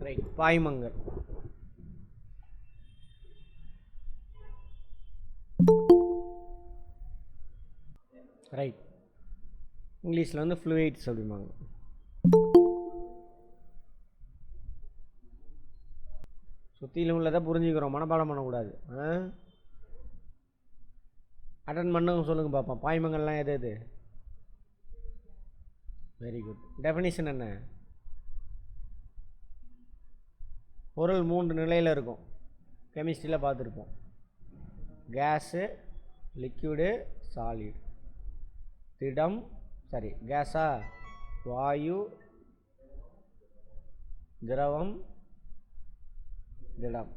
Right. பாய்மங்கள். Right. இங்கிலீஷில் வந்து fluids அப்படிம்பாங்க. சுற்றிலும் உள்ளதை புரிஞ்சுக்கிறோம், மனப்பாடம் பண்ணக்கூடாது. அட்டன் பண்ணவங்க சொல்லுங்கள் பார்ப்போம். பாய்மங்கள்லாம் எது எது? Very good. டெஃபினிஷன் என்ன? பொருள் 3 நிலையில் இருக்கும். கெமிஸ்ட்ரியில் பார்த்துருப்போம். Gas, liquid, solid. திடம், சரி கேஸா, வாயு, திரவம், திடம்.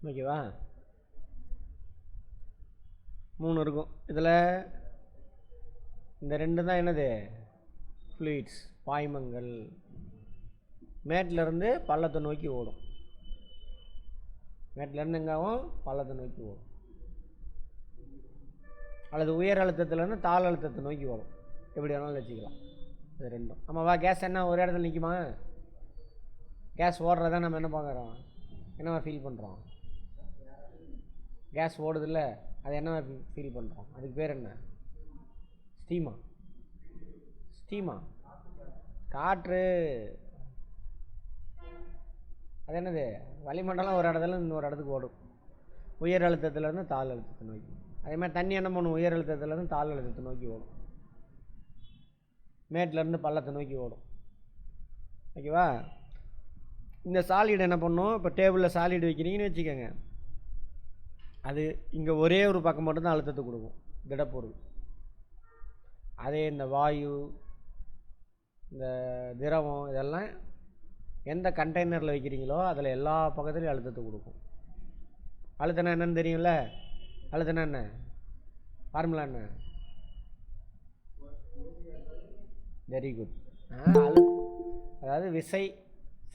ஓகேவா? 3 இருக்கும். இதில் இந்த 2 தான் என்னது? ஃப்ளூயிட்ஸ், பாய்மங்கள். மேட்டிலேருந்து பள்ளத்தை நோக்கி ஓடும். மேட்டிலேருந்து எங்காவும் பள்ளத்தை நோக்கி ஓடும். அல்லது உயர் அழுத்தத்துலேருந்து தாழ் அழுத்தத்தை நோக்கி ஓடும். எப்படி வேணாலும் வச்சுக்கலாம். இது 2ம். ஆமாவா? கேஸ் என்ன ஒரு இடத்துல நிற்குமா? கேஸ் ஓடுறத நம்ம என்ன பார்க்குறோம்? என்னவா ஃபீல் பண்ணுறோம்? கேஸ் ஓடுதில்ல, அது என்னவா ஃபீல் பண்ணுறோம்? அதுக்கு பேர் என்ன? ஸ்டீமா? ஸ்டீமா? காற்று. அது என்னது? வளிமண்டலம் ஒரு இடத்துல இன்னொரு இடத்துக்கு ஓடும். உயர் அழுத்தத்துலேருந்து தாழ் அழுத்தத்தை நோக்கி. அதே மாதிரி தண்ணி என்ன பண்ணும்? உயர் அழுத்தத்துலேருந்து தாழ் அழுத்தத்தை நோக்கி ஓடும். மேட்டிலேருந்து பள்ளத்தை நோக்கி ஓடும். ஓகேவா? இந்த சாலிடு என்ன பண்ணும்? இப்போ டேபிளில் சாலிடு வைக்கிறீங்கன்னு வச்சுக்கோங்க, அது இங்கே ஒரே ஒரு பக்கம் மட்டும்தான் அழுத்தத்தை கொடுக்கும், திடப்பொருள். அதே இந்த வாயு, இந்த திரவம், இதெல்லாம் எந்த கண்டெய்னரில் வைக்கிறீங்களோ அதில் எல்லா பக்கத்துலையும் அழுத்தத்தை கொடுக்கும். அழுத்தனா என்னன்னு தெரியும்ல? அழுத்தனா என்ன? ஃபார்முலா என்ன? Very good. அதாவது விசை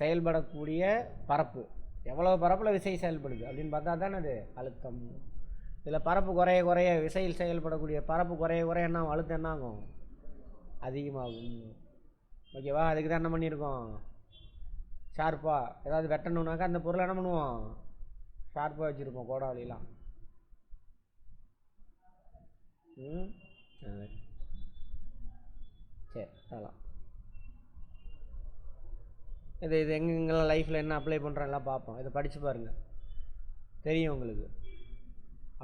செயல்படக்கூடிய பரப்பு. எவ்வளோ பரப்பில் விசை செயல்படுது அப்படின்னு பார்த்தா தானே அது அழுத்தம். இதில் பரப்பு குறைய குறைய, விசையில் செயல்படக்கூடிய பரப்பு குறைய குறைய என்ன ஆகும்? அழுத்தம் என்ன ஆகும்? அதிகமாகும். ஓகேவா? அதுக்கு தான் என்ன பண்ணியிருக்கோம்? ஷார்ப்பாக ஏதாவது வெட்டணுன்னாக்கா அந்த பொருளை என்ன பண்ணுவோம்? ஷார்ப்பாக வச்சுருப்போம், கோடாவளிலாம். சரி, அதெல்லாம் இது எங்கெங்கெல்லாம் லைஃப்பில் என்ன அப்ளை பண்ணுறோம் எல்லாம் பார்ப்போம். இதை படித்து பாருங்கள், தெரியும் உங்களுக்கு.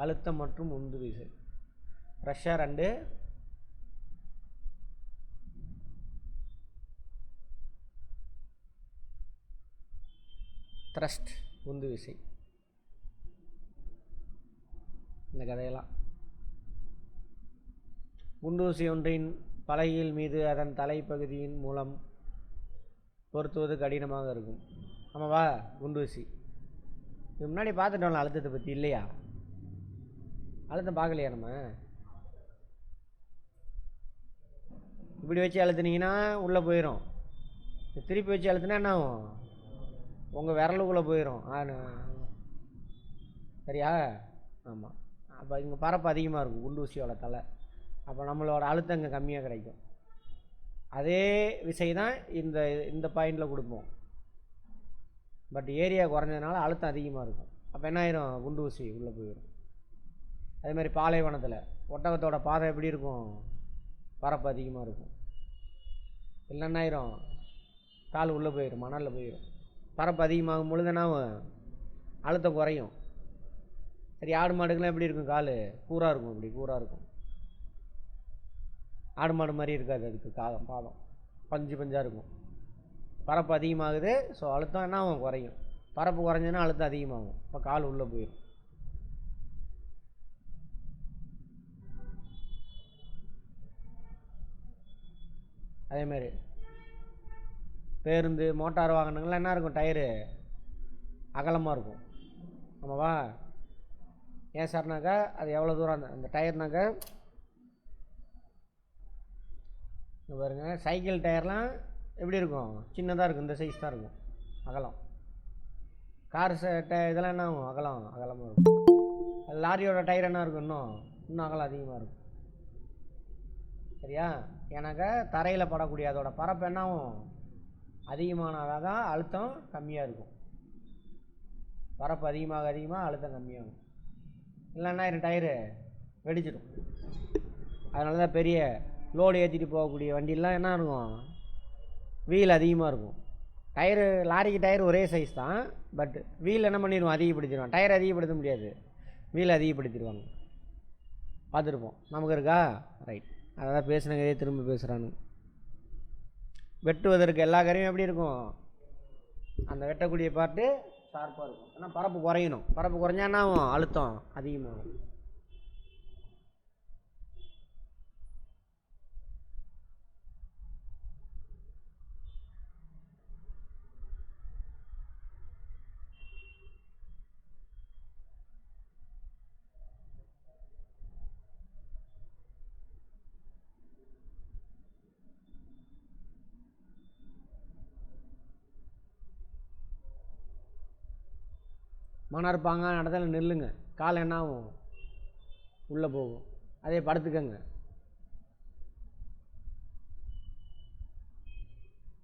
அழுத்தம் மற்றும் உந்து விசை, ப்ரெஷர் அண்டு த்ரஸ்ட், உந்து விசை. இந்த கதையெல்லாம் குண்டூசி ஒன்றின் பலகையில் மீது அதன் தலைப்பகுதியின் மூலம் பொருத்துவது கடினமாக இருக்கும். ஆமாவா? குண்டூசி இது முன்னாடி பார்த்துட்டோம்ல அழுத்தத்தை பற்றி, இல்லையா? அழுத்தம் பார்க்கலையா நம்ம? இப்படி வச்சு அழுத்துனீங்கன்னா உள்ளே போயிடும். திருப்பி வச்சு அழுத்துனா என்ன ஆகும்? உங்கள் விரலுக்குள்ளே போயிடும். சரியா? ஆமாம். அப்போ இங்கே பரப்பு அதிகமாக இருக்கும் குண்டூசியோட தலை. அப்போ நம்மளோட அழுத்தம் இங்கே கம்மியாக கிடைக்கும். அதே விசை தான் இந்த பாயிண்டில் கொடுப்போம். பட் ஏரியா குறைஞ்சதுனால அழுத்தம் அதிகமாக இருக்கும். அப்போ என்ன ஆயிரும்? குண்டூசி உள்ளே போயிடும். அதே மாதிரி பாலைவனத்தில் ஒட்டகத்தோட பாதை எப்படி இருக்கும்? பரப்பு அதிகமாக இருக்கும். இல்லை என்ன ஆயிரும்? கால் உள்ளே போயிடும், மணலில் போயிடும். பரப்பு அதிகமாகும் பொழுது என்ன அழுத்தம் குறையும். சரி, ஆடு மாடுக்கெல்லாம் எப்படி இருக்கும்? கால் கூராக இருக்கும், இப்படி கூராக இருக்கும். ஆடு மாடு மாதிரி இருக்காது, அதுக்கு பாதம் பஞ்சு பஞ்சாக இருக்கும். பரப்பு அதிகமாகுது, ஸோ அழுத்தம் என்ன ஆகும்? குறையும். பரப்பு குறைஞ்சதுன்னா அழுத்தம் அதிகமாகும், இப்போ கால் உள்ளே போயிடும். அதேமாரி பேருந்து, மோட்டார் வாகனங்கள்லாம் என்ன இருக்கும்? டயரு அகலமாக இருக்கும். ஆமாவா? ஏன் சார்னாக்கா அது எவ்வளோ தூரம் அந்த டயர்னாக்கா, பாருங்க, சைக்கிள் டயர்லாம் எப்படி இருக்கும்? சின்னதாக இருக்கும், இந்த சைஸ் தான் இருக்கும், அகலம். கார் இதெல்லாம் என்ன ஆகும்? அகலமாக இருக்கும். லாரியோட டயர் என்ன இருக்கும், இன்னும் அகலம் அதிகமாக இருக்கும். சரியா? எனக்கு தரையில் படக்கூடிய அதோட பரப்பு என்னாகும், அதிகமானதாக தான் அழுத்தம் கம்மியாக இருக்கும். பரப்பு அதிகமாக அழுத்தம் கம்மியாகும். இல்லைன்னா டயரு வெடிச்சிடும். அதனால தான் பெரிய லோடு ஏற்றிட்டு போகக்கூடிய வண்டியெலாம் என்ன இருக்கும், வீல் அதிகமாக இருக்கும். டயரு லாரிக்கு டயர் ஒரே சைஸ் தான், பட் வீல் என்ன பண்ணிடுவோம், அதிகப்படுத்திடுவோம். டயர் அதிகப்படுத்த முடியாது, வீல் அதிகப்படுத்திடுவாங்க. பார்த்துருப்போம், நமக்கு இருக்கா? ரைட். அதை தான் பேசுனதே திரும்ப பேசுகிறானு. வெட்டுவதற்கு எல்லா கரையும் எப்படி இருக்கும், அந்த வெட்டக்கூடிய பார்ட்டு ஷார்ப்பாக இருக்கும். ஏன்னா பரப்பு குறையணும். பரப்பு குறைஞ்சா என்ன ஆகும், அழுத்தம் அதிகமாகும். மணற்பாங்கான இடத்துல நில்லுங்க, கால் என்ன ஆகும், உள்ளே போகும். அதே படுத்துக்கங்க,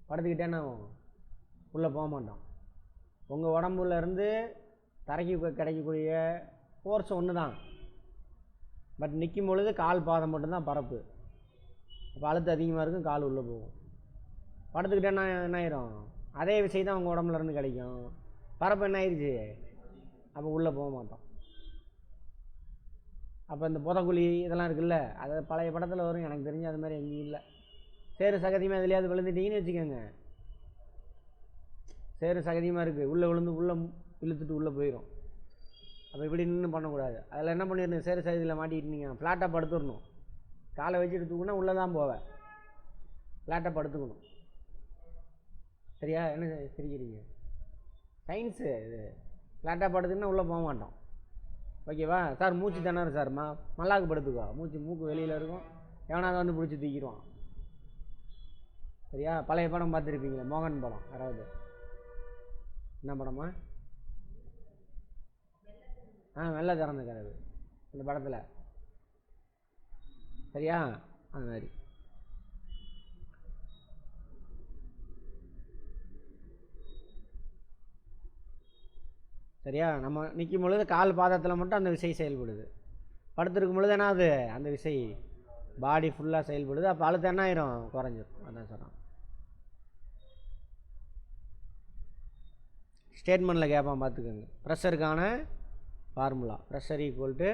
படுத்துக்கிட்டே என்ன ஆகும், உள்ளே போக மாட்டோம். உங்கள் உடம்புல இருந்து தரைக்கு கிடைக்கக்கூடிய ஃபோர்ஸ் ஒன்று தான், பட் நிற்கும் பொழுது கால் பாதம் மட்டும்தான் பரப்பு. அப்போ அழுத்தம் அதிகமாக இருக்கும், கால் உள்ளே போகும். படுத்துக்கிட்டே என்ன ஆயிரும், அதே விஷயம் தான் உங்கள் உடம்புல இருந்து கிடைக்கும், பரப்பு என்ன ஆயிடுச்சு, அப்போ உள்ளே போக மாட்டோம். அப்போ இந்த புதக்குழி இதெல்லாம் இருக்குல்ல, அது பழைய படத்தில் வரும், எனக்கு தெரிஞ்சு அது மாதிரி எங்கேயும் இல்லை. சேரு சகதியமாக எதுலையாவது விழுந்துட்டீங்கன்னு வச்சுக்கோங்க, சேரு சகதியமாக இருக்குது, உள்ளே விழுந்து உள்ளே இழுத்துட்டு உள்ளே போயிடும். அப்போ இப்படி நின்று பண்ணக்கூடாது. அதில் என்ன பண்ணிடணும், சேரு சகதியில் மாட்டிக்கிட்டீங்க, ஃப்ளாட்டாக படுத்துடணும். காலை வச்சுட்டு தூக்குனா உள்ளே தான் போவேன், ஃப்ளாட்டாக படுத்துக்கணும். சரியா? என்ன சிரிக்கிறீங்க, சயின்ஸு இது. ஃப்ளாட்டாக படுத்துக்குன்னா உள்ளே போக மாட்டோம். ஓகேவா சார்? மூச்சு திணறு சார், மல்லாக்கு படுத்துக்கோ, மூக்கு வெளியில் இருக்கும், எவனாவது வந்து பிடிச்சி தூக்கிடுவான். சரியா? பழைய படம் பார்த்துருப்பீங்களே, மோகன் படம். யாராவது என்ன படமா? வெள்ளை திறந்த கதவு, இந்த படத்தில். சரியா? அது மாதிரி. சரியா? நம்ம நிற்கும் பொழுது கால் பாதத்தில் மட்டும் அந்த விசை செயல்படுது. படுத்துருக்கும் பொழுது என்ன ஆகுது, அந்த விசை பாடி ஃபுல்லாக செயல்படுது. அப்போ அழுத்தம் என்ன ஆயிரும், குறைஞ்சிடும். அதான் சொல்கிறோம். ஸ்டேட்மெண்ட்டில் கேட்பான், பார்த்துக்கோங்க. ப்ரெஷருக்கான ஃபார்முலா, ப்ரெஷர் ஈக்குவல் டு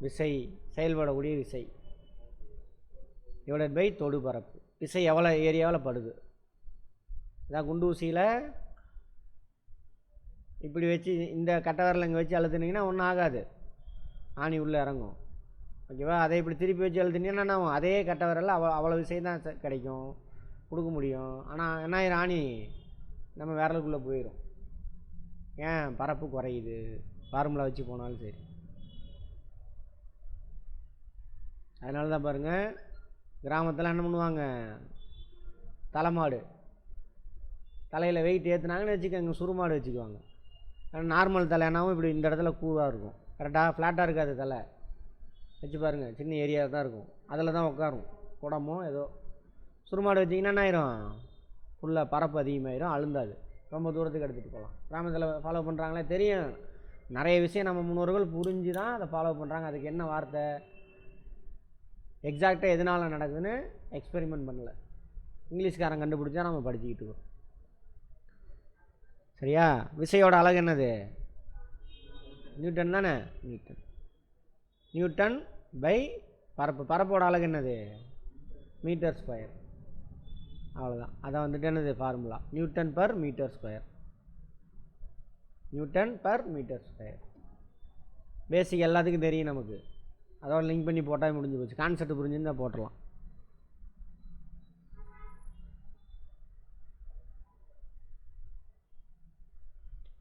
விசை, செயல்படக்கூடிய விசை டிவைடட் பை தொடு பரப்பு. விசை எவ்வளோ ஏரியாவில் படுது. இதான் குண்டு ஊசியில் இப்படி வச்சு இந்த கட்டை விரல் இங்கே வச்சு அழுத்துனீங்கன்னா ஒன்றும் ஆகாது, ஆணி உள்ளே இறங்கும். ஓகேவா? அதை இப்படி திருப்பி வச்சு அழுத்துனீங்கன்னா என்ன ஆகும், அதே கட்டை விரலில் அவ்வளோ விசை தான் கிடைக்கும், கொடுக்க முடியும். ஆனால் என்ன ஆயிரும், ஆணி நம்ம விரலுக்குள்ளே போயிடும். ஏன், பரப்பு குறையுது. ஃபார்முலா வச்சு போனாலும் சரி. அதனால தான் பாருங்கள், கிராமத்தில் என்ன பண்ணுவாங்க, தலைமாடு தலையில் வெயிட் ஏற்றுனாங்கன்னு வச்சுக்கோங்க, சுருமாடு வச்சுக்குவாங்க. நார்மல் தலைனாவும் இப்படி இந்த இடத்துல கூவாக இருக்கும், கரெக்டாக ஃப்ளாட்டாக இருக்காது. தலை வச்சு பாருங்கள், சின்ன ஏரியா தான் இருக்கும், அதில் தான் உட்காரும் குடமோ ஏதோ. சுருமாடு வச்சிங்கன்னா என்ன ஆயிரும், ஃபுல்லாக பரப்பு அதிகமாகிடும், அழுந்தாது, ரொம்ப தூரத்துக்கு எடுத்துகிட்டு போகலாம். கிராமத்தில் ஃபாலோ பண்ணுறாங்களே தெரியும், நிறைய விஷயம் நம்ம முன்னோர்கள் புரிஞ்சு தான் அதை ஃபாலோ பண்ணுறாங்க. அதுக்கு என்ன வார்த்தை, எக்ஸாக்டாக எதனால் நடக்குதுன்னு எக்ஸ்பெரிமெண்ட் பண்ணலை, இங்கிலீஷ்காரன் கண்டுபிடிச்சா நம்ம படிச்சுக்கிட்டு இருக்கோம். சரியா? விசையோட அலகு என்னது, நியூட்டன் தானே. நியூட்டன் பை பரப்பு. பரப்போட அலகு என்னது, மீட்டர் ஸ்கொயர். அவ்வளோதான். அதை வந்துட்டு என்னது formula, newton per metre square. Newton per metre square basic எல்லாத்துக்கும் தெரியும் நமக்கு. அதோட லிங்க் பண்ணி போட்டால் முடிஞ்சு போச்சு. கான்செப்ட் புரிஞ்சுருந்தால் போட்டுடலாம்.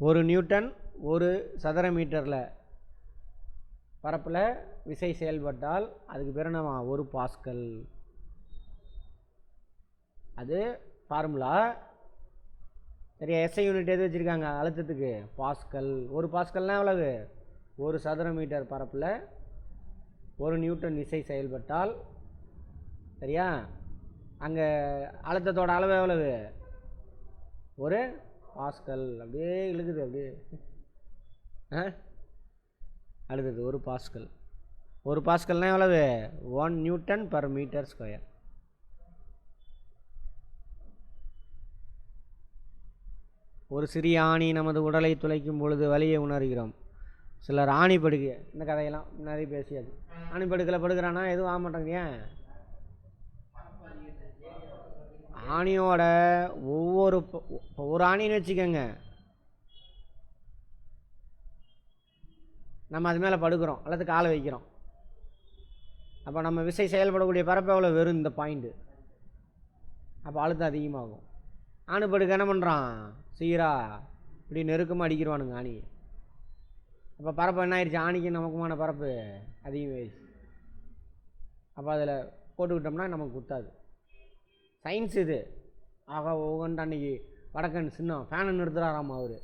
ஒரு நியூட்டன் ஒரு சதுர மீட்டரில் பரப்பில் விசை செயல்பட்டால் அதுக்கு பேர் நம்ம ஒரு பாஸ்கல். அது ஃபார்முலா. சரியா? எஸ்ஐ யூனிட் எது வச்சுருக்காங்க அழுத்தத்துக்கு, பாஸ்கல். ஒரு பாஸ்கல்னால் எவ்வளவு, ஒரு சதுர மீட்டர் பரப்பில் 1 நியூட்டன் விசை செயல்பட்டால், சரியா, அங்கே அழுத்தத்தோட அளவு எவ்வளவு? 1 பாஸ்கல். அப்படியே இழுக்குது, அப்படியே அழுகுது. 1 பாஸ்கல். 1 பாஸ்கல்னால் எவ்வளவு? 1 நியூட்டன் பர் மீட்டர் ஸ்கொயர். ஒரு சிறிய ஆணி நமது உடலை துளைக்கும் பொழுது வலியை உணர்கிறோம். சிலர் ஆணி படுக்க, இந்த கதையெல்லாம் நிறைய பேசியாது. ஆணி படுக்கையில் படுக்கிறானா எதுவும் ஆக மாட்டாங்க. ஏன்? ஆணியோட ஒவ்வொரு ஒரு ஆணின்னு வச்சுக்கோங்க, நம்ம அது மேலே படுக்கிறோம் அல்லது காலை வைக்கிறோம். அப்போ நம்ம விசை செயல்படக்கூடிய பரப்பு எவ்வளோ? வெறும் இந்த பாயிண்ட்டு. அப்போ அழுத்தம் அதிகமாகும். ஆணி படுக்க என்ன பண்ணுறான்? சீரா இப்படி நெருக்கமாக அடிக்கிறவானுங்க ஆணி. அப்போ பரப்பு என்ன ஆயிடுச்சு? ஆணிக்கு நமக்குமான பரப்பு அதிகமாகிடுச்சு. அப்போ அதில் போட்டுக்கிட்டோம்னா நமக்கு குத்தாது. சயின்ஸ் இது. ஆகா ஒவ்வொன்று அன்றைக்கி வடக்கன் சின்ன ஃபேனை நிறுத்துறாராமா அவர்.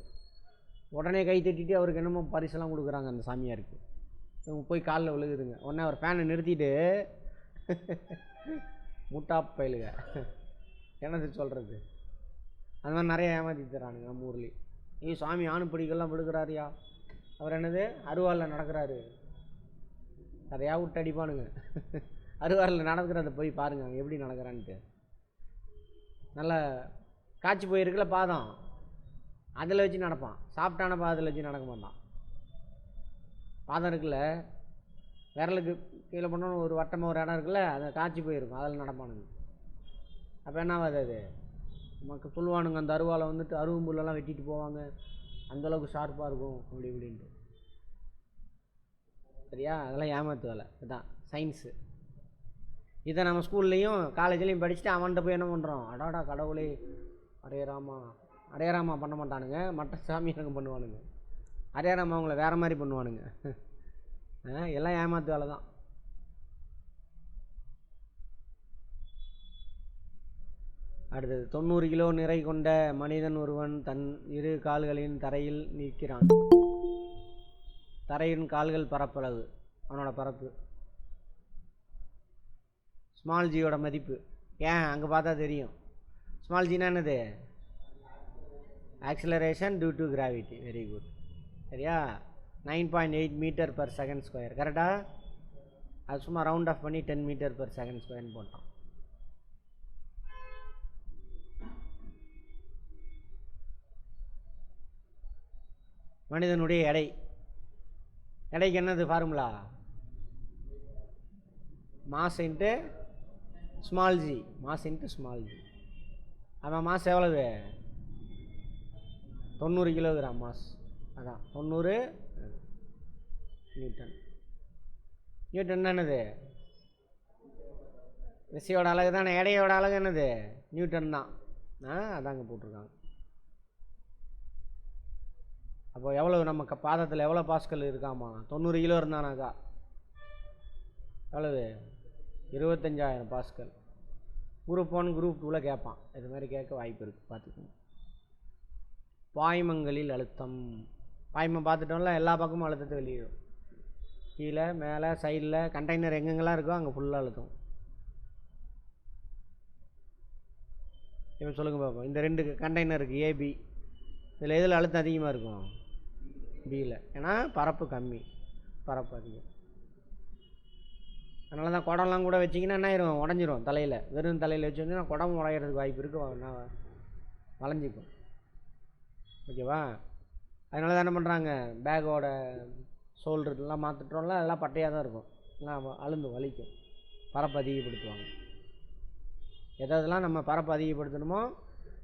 உடனே கை தட்டிட்டு அவருக்கு என்னமோ பரிசெல்லாம் கொடுக்குறாங்க அந்த சாமியாருக்கு. இவங்க போய் காலில் விழுகுதுங்க. உடனே அவர் ஃபேனை நிறுத்திட்டு முட்டா பயிலுங்க என்னது சொல்கிறது, அது மாதிரி நிறைய ஏமாற்றி தரானுங்க நம்ம ஊர்லேயே. சாமி ஆணுப்படிக்கெல்லாம் விடுக்கிறாரியா, அவர் என்னது அருவாளில் நடக்கிறாரு, அதையாக விட்டு அடிப்பானுங்க. அருவாளில் நடக்கிறத போய் பாருங்க அவங்க எப்படி நடக்கிறான்ட்டு. நல்லா காய்ச்சி போயிருக்குல்ல பாதம், அதில் வச்சு நடப்பான். சாப்பிட்டான பாதத்தில் வச்சு நடக்க மாட்டான். பாதம் இருக்குல்ல, விரலுக்கு கீழே பண்ணோன்னு ஒரு வட்டமாக ஒரு இடம் இருக்குல்ல, அதை காய்ச்சி போயிருக்கும், அதில் நடப்பானுங்க. அப்போ என்ன ஆகாது? அது நமக்கு சொல்லுவானுங்க, அந்த அருவாலை வந்துட்டு அருவம்புல்லெல்லாம் வெட்டிட்டு போவாங்க, அந்தளவுக்கு ஷார்ப்பாக இருக்கும் அப்படி இப்படின்ட்டு. சரியா? அதெல்லாம் ஏமாத்து வேலை. இதுதான் சயின்ஸு. இதை நம்ம ஸ்கூல்லையும் காலேஜ்லேயும் படிச்சுட்டு அவன்கிட்ட போய் என்ன பண்ணுறோம்? அடாடா கடவுளே, அடையராமா அடையராமா பண்ண மாட்டானுங்க, மற்ற சாமியாருங்க பண்ணுவானுங்க. அடையராமா அவங்கள வேறு மாதிரி பண்ணுவானுங்க. எல்லாம் ஏமாத்து வேலை தான். அடுத்தது 90 கிலோ நிறை கொண்ட மனிதன் ஒருவன் தன் 2 கால்களின் தரையில் நிற்கிறான். தரையின் கால்கள் பரப்பளவு, அவனோட பரப்பு. ஸ்மால் ஜியோட மதிப்பு ஏன் அங்கே பார்த்தா தெரியும். ஸ்மால் ஜினா என்னது? Acceleration due to gravity. Very good. சரியா? 9.8 மீட்டர் பர் செகண்ட் ஸ்கொயர். கரெக்டாக? அது சும்மா ரவுண்ட் ஆஃப் பண்ணி 10 மீட்டர் பர் செகண்ட் ஸ்கொயர்னு போட்டான். மனிதனுடைய எடை, எடைக்கு என்னது formula? Mass into small G. Mass into small G. அவன் மாஸ் எவ்வளவு? 90 கிலோகிராம் மாஸ். அதான் 90 நியூட்டன். நியூட்டன் என்னது? விசையோட அலகு தானே. எடையோட அலகு என்னது? நியூட்டன் தான். அதாங்க போட்டிருக்காங்க. அப்போ எவ்வளோ நம்ம பாதத்தில் எவ்வளோ பாஸ்கல் இருக்காமா? 90 கிலோ இருந்தானாக்கா எவ்வளவு? 25,000 பாஸ்கல். குரூப் 1 குரூப் 2ல் கேட்பான். இது மாதிரி கேட்க வாய்ப்பு இருக்குது, பார்த்துக்கோங்க. பாய்மங்களில் அழுத்தம். பாய்மம் பார்த்துட்டோம்ல, எல்லா பக்கமும் அழுத்தத்தை வெளியிடும். கீழே மேலே சைடில் கண்டெய்னர் எங்கெங்கெல்லாம் இருக்கோ அங்கே ஃபுல்லாக அழுத்தம். இப்போ சொல்லுங்கள் பார்ப்போம். இந்த 2 கண்டெய்னர் இருக்குது, ஏபி. இதில் எதில் அழுத்தம் அதிகமாக இருக்கும்? பியில். ஏன்னா பரப்பு கம்மி, பரப்பு அதிகம். அதனால தான் குடம்லாம் கூட வச்சிங்கன்னா என்ன ஆயிரும்? உடஞ்சிரும் தலையில். வெறும் தலையில் வச்சுருந்தா குடம் உடையிறதுக்கு வாய்ப்பு இருக்குது, வளைஞ்சிக்கும். ஓகேவா? அதனால தான் என்ன பண்ணுறாங்க, பேக்கோட ஷோல்டர்லாம் மாற்றிட்டோம்ல, அதெல்லாம் பட்டையாக தான் இருக்கும், எல்லாம் அழுந்து வலிக்கும், பரப்பு அதிகப்படுத்துவாங்க. எதெல்லாம் நம்ம பரப்பு அதிகப்படுத்தணுமோ,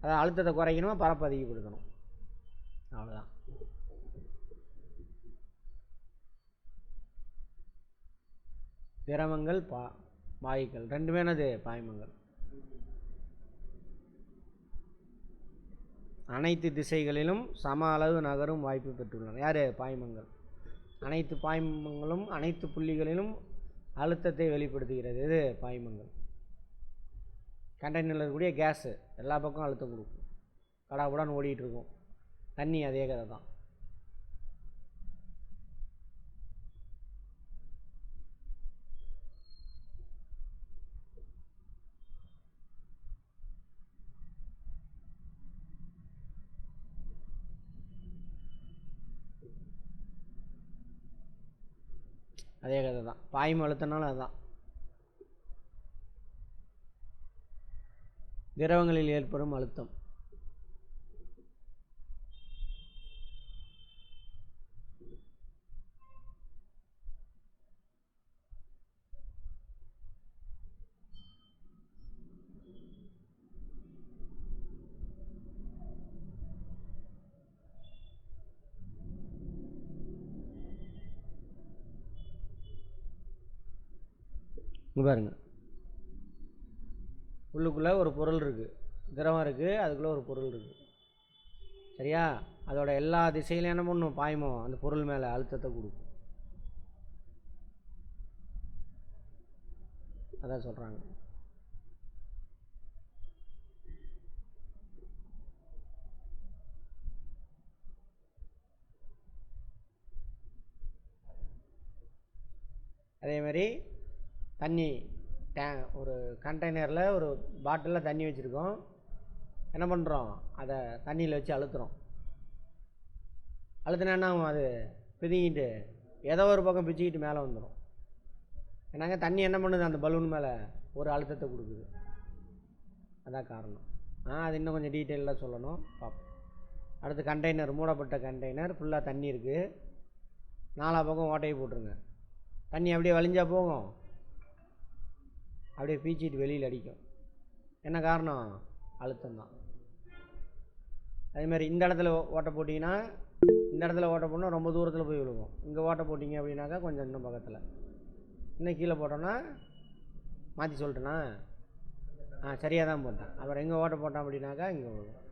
அதை அழுத்தத்தை குறைக்கணுமோ, பரப்பு அதிகப்படுத்தணும். அவ்வளோதான். திரவங்கள் வாயுக்கள் ரெண்டுமே என்னது? பாய்மங்கள். அனைத்து திசைகளிலும் சம அளவு நகரும் வாய்ப்பு பெற்றுள்ளன. யார்? பாய்மங்கள். அனைத்து பாய்மங்களும் அனைத்து புள்ளிகளிலும் அழுத்தத்தை வெளிப்படுத்துகிறது. இது பாய்மங்கள். கண்டெய்னரில் இருக்கக்கூடிய கேஸு எல்லா பக்கம் அழுத்தம் கொடுக்கும், கடாபடான்னு ஓடிட்டு இருக்கும். தண்ணி அதே கதை தான். அதே கதை தான், பாய்ம அழுத்தம்னாலும் அதுதான். திரவங்களில் ஏற்படும் அழுத்தம். இங்கே பாருங்க, உள்ளுக்குள்ளே ஒரு பொருள் இருக்குது, திரவம் இருக்குது, அதுக்குள்ளே ஒரு பொருள் இருக்குது, சரியா? அதோட எல்லா திசையிலும் என்ன பண்ணும், பாய்மம் அந்த பொருள் மேலே அழுத்தத்தை கொடுக்கும். அதான் சொல்கிறாங்க. அதேமாதிரி தண்ணி ஒரு கண்டெய்னரில் ஒரு பாட்டிலில் தண்ணி வச்சுருக்கோம். என்ன பண்ணுறோம், அதை தண்ணியில் வச்சு அழுத்துறோம். அழுத்தினா என்ன ஆகும், அது பிதுங்கிட்டு ஏதோ ஒரு பக்கம் பிச்சுக்கிட்டு மேலே வந்துடும். ஏன்னாங்க தண்ணி என்ன பண்ணுது, அந்த பலூன் மேலே ஒரு அழுத்தத்தை கொடுக்குது. அதான் காரணம். அது இன்னும் கொஞ்சம் டீட்டெயிலாக சொல்லணும், பார்ப்போம். அடுத்து கண்டெய்னர், மூடப்பட்ட கண்டெய்னர், ஃபுல்லாக தண்ணி இருக்குது, நாலா பக்கம் ஓட்டையை போட்டுருங்க. தண்ணி அப்படியே வலிஞ்சால் போகும், அப்படியே பீச்சிட்டு வெளியில் அடிக்கும். என்ன காரணம், அழுத்தம் தான். அதேமாதிரி இந்த இடத்துல ஓட்டை போட்டிங்கன்னா, இந்த இடத்துல ஓட்டை போட்டால் ரொம்ப தூரத்தில் போய் விழுகும். இங்கே ஓட்டை போட்டிங்க அப்படின்னாக்கா கொஞ்சம் இன்னும் பக்கத்தில். இன்னும் கீழே போட்டோன்னா, மாற்றி சொல்லிட்டேன்னா, சரியாக தான் போட்டேன். அப்புறம் எங்கே ஓட்டை போட்டோம் அப்படின்னாக்கா இங்கே விழுகும்.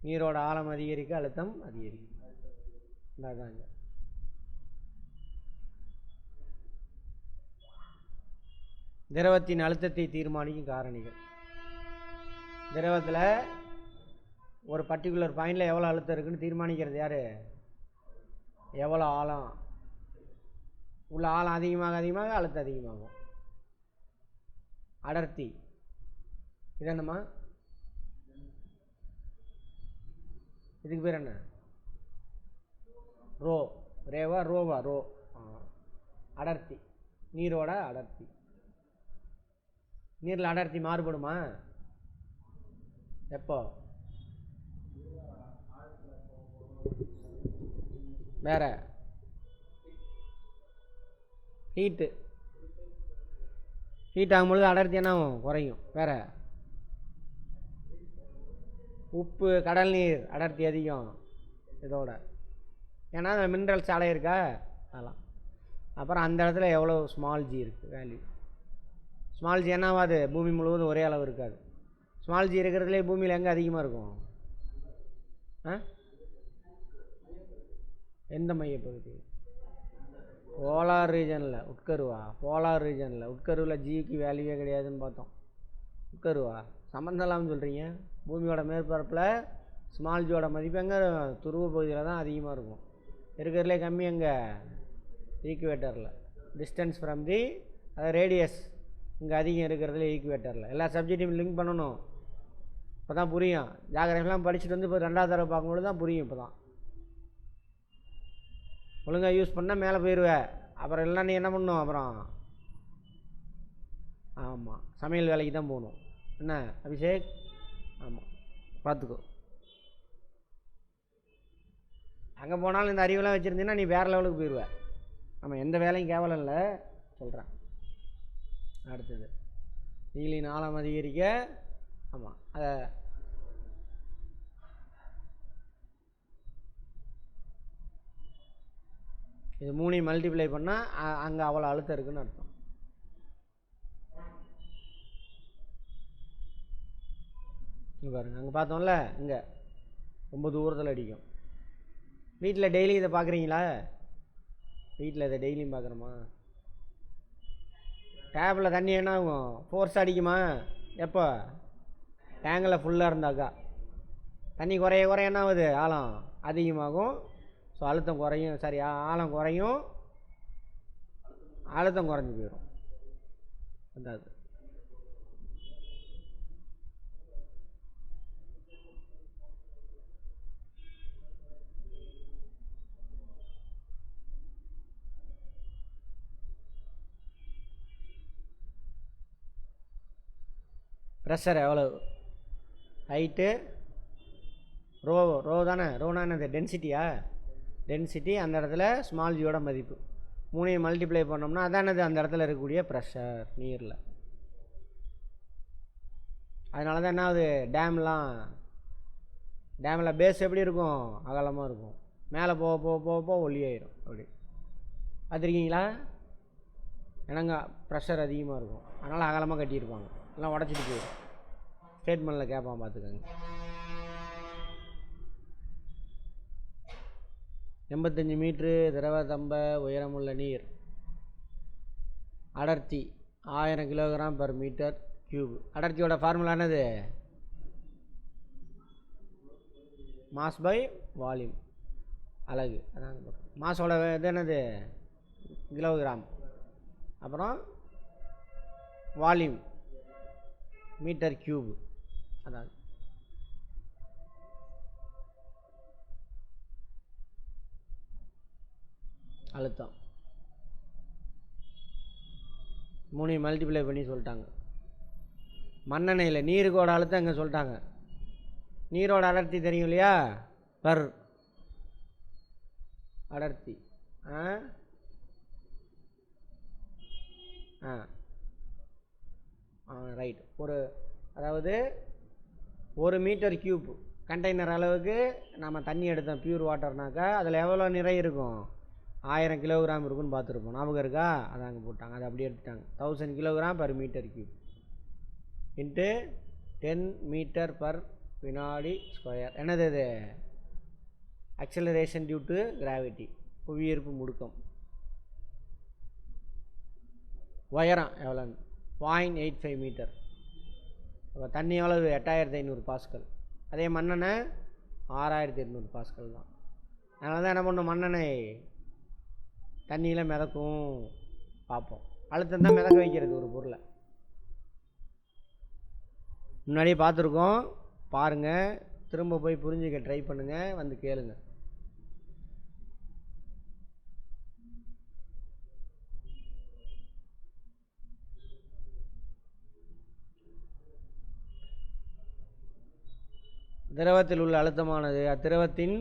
நீரோட ஆழம் அதிகரிக்க அழுத்தம் அதிகரிக்கும். இதான் இங்கே திரவத்தின் அழுத்தத்தை தீர்மானிக்கும் காரணிகள். திரவத்தில் ஒரு பர்டிகுலர் பாயிண்டில் எவ்வளோ அழுத்தம் இருக்குன்னு தீர்மானிக்கிறது யார், எவ்வளோ ஆழம். உள்ள ஆழம் அதிகமாக அதிகமாக அழுத்தம் அதிகமாகும். அடர்த்தி, இது என்னம்மா, இதுக்கு பேர் என்ன, ரோ, ரேவா ரோவா, ரோ. அடர்த்தி, நீரோட அடர்த்தி. நீரில் அடர்த்தி மாறுபடுமா, எப்போ, வேற ஹீட்டு ஆகும்பொழுது அடர்த்தி என்ன ஆகும், குறையும். வேற உப்பு, கடல் நீர் அடர்த்தி அதிகம் இதோட, ஏன்னா மினரல்ஸ் அலை இருக்கா, அதெல்லாம். அப்புறம் அந்த இடத்துல எவ்வளோ ஸ்மால் ஜி இருக்குது வேல்யூ. ஸ்மால் ஜி என்னவாது, பூமி முழுவதும் ஒரே அளவு இருக்காது. ஸ்மால் ஜி இருக்கிறதுலே பூமியில் எங்கே அதிகமாக இருக்கும், எந்த மையப்பகுதி, போலார் ரீஜனில். உட்கருவா, போலார் ரீஜனில். உட்கருவில் ஜிக்கு வேல்யூவே கிடையாதுன்னு பார்த்தோம். உட்கருவா சம்மந்தம் இல்லாமல் சொல்கிறீங்க. பூமியோட மேற்பரப்பில் ஸ்மால் ஜியோட மதிப்பு எங்கே, துருவ பகுதியில் தான் அதிகமாக இருக்கும். இருக்கிறதுலே கம்மி எங்கே, ஈக்குவேட்டரில். டிஸ்டன்ஸ் ஃப்ரம் தி, அதாவது ரேடியஸ் இங்கே அதிகம் இருக்கிறதுல ஈக்குவேட்டரில். எல்லா சப்ஜெக்டையும் லிங்க் பண்ணணும், இப்போ தான் புரியும். ஜாகிரபிலாம் படிச்சுட்டு வந்து இப்போ 2வது தடவை பார்க்கும்போது தான் புரியும். இப்போ தான் ஒழுங்காக யூஸ் பண்ணால் மேலே போயிடுவேன். அப்புறம் எல்லாம் நீ என்ன பண்ணணும், அப்புறம் ஆமாம் சமையல் வேலைக்கு தான் போகணும். என்ன அபிஷேக், ஆமாம் பார்த்துக்கோ. அங்கே போனாலும் இந்த அறிவெல்லாம் வச்சுருந்தீங்கன்னா நீ வேறு லெவலுக்கு போயிடுவேன். ஆமாம், எந்த வேலையும் கேவலம் இல்லை சொல்கிறேன். அடுத்தது நீலின் ஆழம் அதிகரிக்க, ஆமாம் அதை இது 3 மல்டிப்ளை பண்ணால் அங்கே அவ்வளோ அழுத்தம் இருக்குன்னு அர்த்தம். இங்கே பாருங்கள், அங்கே பார்த்தோம்ல, இங்கே ரொம்ப தூரத்தில் அடிக்கும். வீட்டில் டெய்லி இதை பார்க்குறீங்களா, வீட்டில் இதை டெய்லியும் பார்க்குறோமா? டேப்பில் தண்ணி என்ன ஆகும், ஃபோர்ஸ் அடிக்குமா, எப்போ டேங்கில் ஃபுல்லாக இருந்தாக்கா. தண்ணி குறைய குறைய என்ன ஆகுது, ஆழம் அதிகமாகும். ஸோ அழுத்தம் குறையும். சரி, ஆழம் குறையும், அழுத்தம் குறைஞ்சி போயிடும். அதாவது ப்ரெஷர் எவ்வளோ, ஹைட்டு, ரோ தானே, ரோனா என்னது, டென்சிட்டியா, டென்சிட்டி, அந்த இடத்துல ஸ்மால் ஜியோட மதிப்பு, மூணையும் மல்டிப்ளை பண்ணோம்னா அதானது அந்த இடத்துல இருக்கக்கூடிய ப்ரெஷர் நீரில். அதனால தான் என்ன ஆகுது, டேமில் பேஸ் எப்படி இருக்கும், அகலமாக இருக்கும், மேலே போக போக போக போக ஒல்லியாயிரும். அப்படி பார்த்துருக்கீங்களா? ஏன்னாங்க ப்ரெஷர் அதிகமாக இருக்கும், அதனால் அகலமாக கட்டியிருப்பாங்க, எல்லாம் உடச்சிட்டு போயிடும். ஸ்டேட்மெண்ட்டில் கேட்பான், பார்த்துக்கோங்க. 85 மீட்ரு திரவத்தம்ப உயரமுள்ள நீர், அடர்த்தி 1000 கிலோகிராம் பர் மீட்டர் கியூப். அடர்த்தியோட ஃபார்முலா என்னது, மாஸ் பை வால்யூம், அலகு. அதான் மாஸோட இது என்னது, கிலோகிராம், அப்புறம் வால்யூம் மீட்டர் கியூப். அதான் அழுத்தம். 3 மல்டிப்ளை பண்ணி சொல்லிட்டாங்க. மண்ணெண்ணெயில் நீருக்கோட அழுத்தம் இங்கே சொல்லிட்டாங்க. நீரோட அடர்த்தி தெரியும் இல்லையா, பர் அடர்த்தி. ரைட். அதாவது 1 மீட்டர் கியூப் கண்டெய்னர் அளவுக்கு நம்ம தண்ணி எடுத்தோம், பியூர் வாட்டர்னாக்கா அதில் எவ்வளோ நிறை இருக்கும், 1000 கிலோகிராம் இருக்குன்னு பார்த்துருப்போம். ஞாபகம் இருக்கா? அதை அங்கே போட்டாங்க, அதை அப்படியே எடுத்துட்டாங்க. 1000 kilogram per metre cube into 10 metre per வினாடி ஸ்கொயர். என்னது இது, அக்சலரேஷன் டியூ டு கிராவிட்டி, புவியீர்ப்பு முடுக்கம். உயரம் எவ்வளோன்னு, 0.85 மீட்டர். அப்போ தண்ணி எவ்வளவு, 8500 பாஸ்கல். அதே மண்ணெண்ணெய் 6800 பாஸ்கல் தான். அதனால தான் என்ன பண்ணும், மண்ணெண்ணெய் தண்ணியில் மிதக்கும் பார்ப்போம். அழுத்தம் தான் மிதக்க வைக்கிறது ஒரு பொருளை. முன்னாடியே பார்த்துருக்கோம், பாருங்கள், திரும்ப போய் புரிஞ்சுக்க ட்ரை பண்ணுங்கள், வந்து கேளுங்க. திரவத்தில் உள்ள அழுத்தமானது அத்திரவத்தின்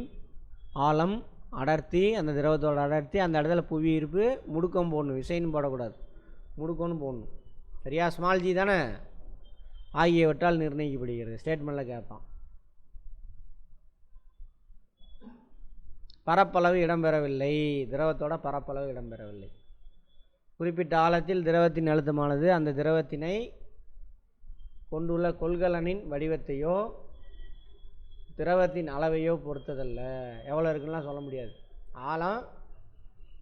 ஆழம், அடர்த்தி, அந்த திரவத்தோட அடர்த்தி, அந்த இடத்துல புவியீர்ப்பு முடுக்கம் போடணும், விசைன்னு போடக்கூடாது, முடுக்கம்னு போடணும். சரியா? ஸ்மால் ஜி தானே, ஆகியவற்றால் நிர்ணயிக்கப்படுகிறது. ஸ்டேட்மெண்ட்டில் கேட்பான். பரப்பளவு இடம்பெறவில்லை, திரவத்தோட பரப்பளவு இடம்பெறவில்லை. குறிப்பிட்ட ஆழத்தில் திரவத்தின் அழுத்தமானது அந்த திரவத்தினை கொண்டுள்ள கொள்கலனின் வடிவத்தையோ திரவத்தின் அளவையோ பொறுத்ததல்ல. எவ்வளோ இருக்குன்னா சொல்ல முடியாது. ஆழம்,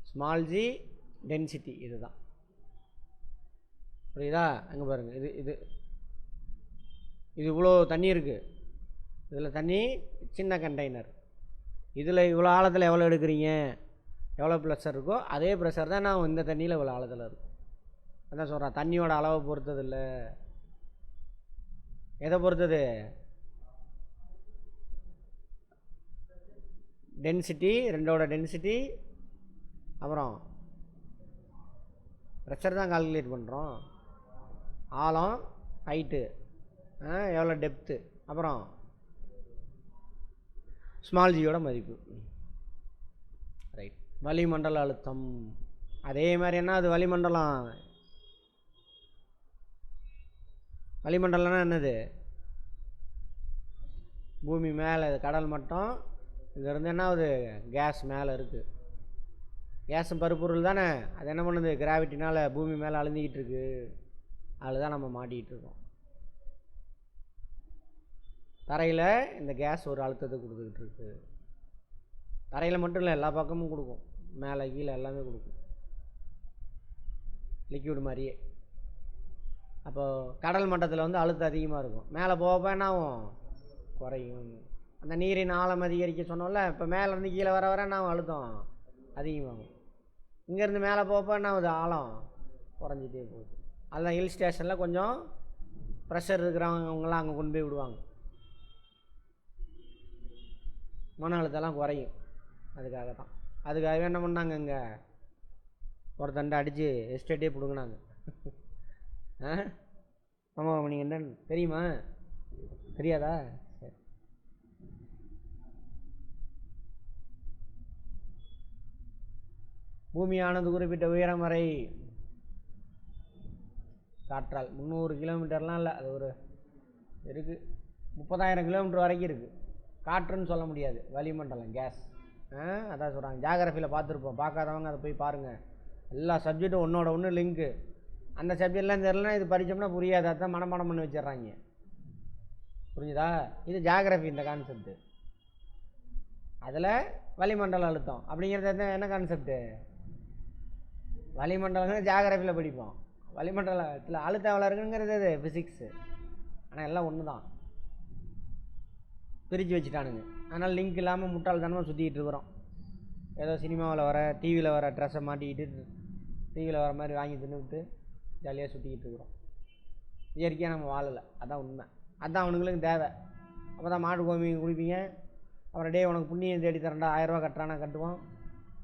ஸ்மால் ஜி, டென்சிட்டி, இதுதான். புரியுதா? அங்கே பாருங்கள், இது இவ்வளோ தண்ணி இருக்குது, இதில் தண்ணி சின்ன கண்டெய்னர், இதில் இவ்வளோ ஆழத்தில் எவ்வளோ எடுக்கிறீங்க, எவ்வளோ ப்ரெஷர் இருக்கோ அதே ப்ரெஷர் தான் நான் இந்த தண்ணியில் இவ்வளோ ஆழத்தில் இருக்கும். அதான் சொல்கிறேன், தண்ணியோட அளவை பொறுத்தது இல்லை. எதை பொறுத்தது, டென்சிட்டி, ரெண்டோட டென்சிட்டி, அப்புறம் ப்ரெஷர் தான் கால்குலேட் பண்ணுறோம். ஆழம், ஹைட்டு, எவ்வளோ டெப்த்து, அப்புறம் ஸ்மால் ஜியோட மதிப்பு. ரைட். வளிமண்டல அழுத்தம் அதே மாதிரி. என்ன அது வளிமண்டலம், வளிமண்டலம்னா என்னது, பூமி மேலே, கடல் மட்டம், இங்கேருந்து என்ன ஆகுது, கேஸ் மேலே இருக்குது, கேஸும் பருப்பொருள் தானே, அது என்ன பண்ணுது, கிராவிட்டினால் பூமி மேலே அழுந்திக்கிட்டு இருக்கு, அதில் தான் நம்ம மாட்டிக்கிட்டு இருக்கோம். தரையில் இந்த கேஸ் ஒரு அழுத்தத்தை கொடுத்துக்கிட்டு இருக்கு. தரையில் மட்டும் இல்லை, எல்லா பக்கமும் கொடுக்கும், மேலே கீழே எல்லாமே கொடுக்கும், லிக்விட் மாதிரியே. அப்போது கடல் மட்டத்தில் வந்து அழுத்தம் அதிகமாக இருக்கும், மேலே போக என்ன ஆகும், குறையும். அந்த நீரின் ஆழம் அதிகரிக்க சொன்னோம்ல, இப்போ மேலேருந்து கீழே வர வர என்ன அழுத்தம் அதிகமாகும். இங்கேருந்து மேலே போக என்ன ஆகுது, ஆழம் குறைஞ்சிட்டே போகுது. அதுதான் ஹில் ஸ்டேஷனில் கொஞ்சம் ப்ரெஷர் இருக்கிறவங்களாம் அங்கே கொண்டு போய் விடுவாங்க, மன அழுத்தம்லாம் குறையும். அதுக்காக தான், அதுக்காகவே என்ன பண்ணாங்க, இங்கே ஒருத்தண்டை அடித்து எஸ்டேட்டே பிடுங்கினாங்க. ஆமாம், நீங்கள் என்ன தெரியுமா? தெரியாதா? சரி. பூமியானது குறிப்பிட்ட உயரம் வரை காற்றால் 300 கிலோமீட்டர்லாம் இல்லை, அது ஒரு இருக்குது 30,000 கிலோமீட்டர் வரைக்கும் இருக்குது. காற்றுன்னு சொல்ல முடியாது, வளிமண்டலம் கேஸ். அதான் சொல்கிறாங்க. ஜாகிரஃபியில் பார்த்துருப்போம், பார்க்காதவங்க அதை போய் பாருங்கள். எல்லா சப்ஜெக்ட்டும் ஒன்றோட ஒன்று லிங்க்கு. அந்த சப்ஜெக்ட்லாம் தெரிலனா இது படித்தோம்னா புரியாது, அதான் மனப்பாடம் பண்ணி வச்சிட்றாங்க. புரிஞ்சுதா? இது ஜாகிரஃபி இந்த கான்செப்ட்டு. அதில் வளிமண்டல அழுத்தம் அப்படிங்கிறது என்ன கான்செப்ட்டு? வளிமண்டலம் ஜாகிரஃபியில் படிப்போம். வளிமண்டலத்தில் அழுத்தம் எவ்வளோ இருக்குங்கிறது அது ஃபிசிக்ஸு. ஆனால் எல்லாம் ஒன்று தான், பிரித்து வச்சுட்டானுங்க. அதனால் லிங்க் இல்லாமல் முட்டாள்தனமாக சுற்றிக்கிட்டு இருக்கிறோம். ஏதோ சினிமாவில் வர டிவியில் வர ட்ரெஸ்ஸை மாட்டிக்கிட்டு டிவியில் வர மாதிரி வாங்கி தின்னுவிட்டு ஜாலியாக சுற்றிக்கிட்டு இருக்கிறோம். இயற்கையாக நம்ம வாழலை, அதான் உண்மை. அதுதான் அவனுங்களுக்கு தேவை. அப்போ தான் மாட்டு கோமியம் குடிப்பீங்க. அப்புறம் டே உனக்கு புண்ணியம் தேடி தரேன்டா, 1000 ரூபா கட்டுறானா கட்டுவோம்.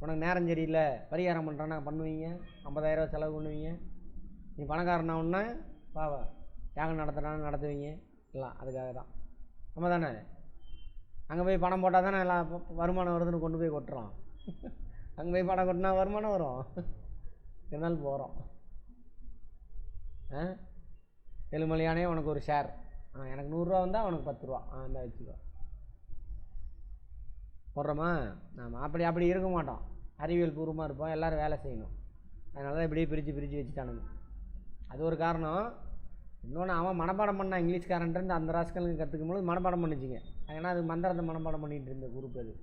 உனக்கு நேரம் சரியில்லை பரிகாரம் பண்ணுறானா பண்ணுவீங்க, 50,000 ரூபா செலவு பண்ணுவீங்க. நீ பணக்காரனா ஒன்றா பாவா யாகம் நடத்துகிறான்னு நடத்துவீங்க. எல்லாம் அதுக்காக தான். நம்ம தானே அங்கே போய் பணம் போட்டால் தானே எல்லாம் வருமானம் வருதுன்னு கொண்டு போய் கொட்டுறோம். அங்கே போய் பணம் கொட்டினா வருமானம் வரும், இருந்தாலும் போகிறோம். எழுமலையானே உனக்கு ஒரு ஷேர், எனக்கு 100 ரூபா வந்தால் உனக்கு 10 ரூபா, இந்த வச்சுக்கோ போடுறோமா. நாம் அப்படி இருக்க மாட்டோம், அறிவியல் பூர்வமாக இருப்போம். எல்லோரும் வேலை செய்யணும். அதனால தான் இப்படியே பிரித்து வச்சுட்டானுங்க. அது ஒரு காரணம். இன்னொன்று, அவன் மனப்பாடம் பண்ணான் இங்கிலீஷ்காரன்ட்டு அந்த ராஸ்கலுக்கு கற்றுக்கும் போது மனப்பாடம் பண்ணிச்சிங்க. ஏன்னா அது மந்திரத்தை மனப்பாடம் பண்ணிகிட்டு இருந்த குரூப் அது.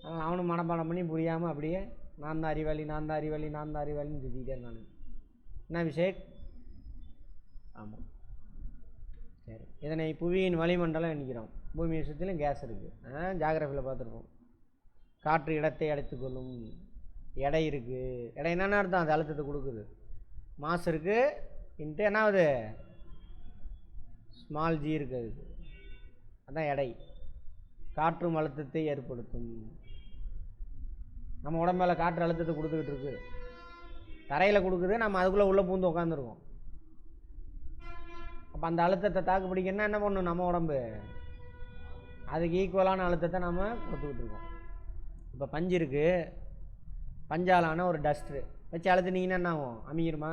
அதனால் அவனும் மனப்பாடம் பண்ணி புரியாமல் அப்படியே நான் தான் அறிவாளி நான் தான் அறிவாளி நான் தான் அறிவாளின்னு சுற்றிக்கிட்டே இருந்தானு. என்ன விஷயம்? ஆமாம், சரி. இதனை புவியின் வளிமண்டலம் என்கிறோம். பூமியை சுற்றிலும் கேஸ் இருக்குது, ஜாகிரஃபியில் பார்த்துருக்கோம். காற்று இடத்தை அடைத்துக்கொள்ளும். எடை இருக்குது. எடை என்னென்ன அர்த்தம்? அது அழுத்தத்தை கொடுக்குது. மாஸ் இருக்குது இன்ட்டு என்னாவது ஸ்மால் ஜி இருக்குது, அதுதான் எடை. காற்றும் அழுத்தத்தை ஏற்படுத்தும். நம்ம உடம்புல காற்று அழுத்தத்தை கொடுத்துக்கிட்டு இருக்குது, தரையில் கொடுக்குது, நம்ம அதுக்குள்ளே உள்ளே பூந்து உட்காந்துருக்கோம். அப்போ அந்த அழுத்தத்தை தாக்கு பிடிக்கணும்னா என்ன பண்ணணும்? நம்ம உடம்பு அதுக்கு ஈக்குவலான அழுத்தத்தை நம்ம கொடுத்துக்கிட்டு இருக்கோம். இப்போ பஞ்சு இருக்குது, பஞ்சாலான ஒரு டஸ்ட்ரு வச்சு அழுத்துனீங்கன்னா என்ன ஆகும்? அமைகிருமா?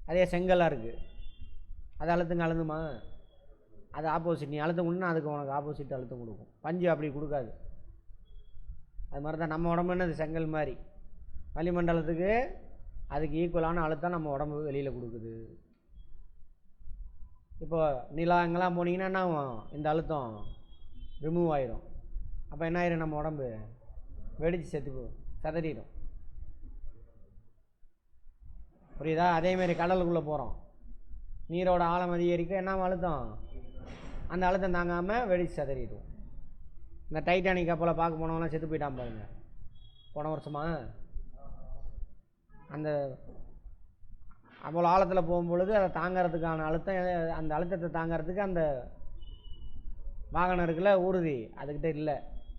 அதே செங்கலாக இருக்குது, அது அழுத்துங்க அழுந்துமா? அது ஆப்போசிட். நீ அழுத்தம் கொடுன்னா அதுக்கு உனக்கு ஆப்போசிட் அழுத்தம் கொடுக்கும். பஞ்சு அப்படி கொடுக்காது. அது மாதிரி தான் நம்ம உடம்புன்னு அது செங்கல் மாதிரி. வளிமண்டலத்துக்கு அதுக்கு ஈக்குவலான அழுத்தம் நம்ம உடம்பு வெளியில் கொடுக்குது. இப்போ நிலா இங்கெல்லாம் போனீங்கன்னா என்ன ஆகும்? இந்த அழுத்தம் ரிமூவ் ஆயிரும். அப்போ என்ன ஆயிரும்? நம்ம உடம்பு வெடித்து செத்து சதறிடும். புரியுதா? அதேமாரி கடலுக்குள்ளே போகிறோம், நீரோட ஆழம் அதிகரிக்க என்ன அழுத்தம்? அந்த அழுத்தம் தாங்காமல் வெடித்து சதறிடும். இந்த டைட்டானிக் கப்பலை பார்க்க போனவங்களாம் செத்து போயிட்டான் பாருங்க போன வருஷமா. அந்த அவ்வளோ ஆழத்தில் போகும்பொழுது அதை தாங்கிறதுக்கான அழுத்தம், அந்த அழுத்தத்தை தாங்கிறதுக்கு அந்த வாகனம் இருக்குல்ல ஊர்தி, அதுக்கிட்ட இல்லை.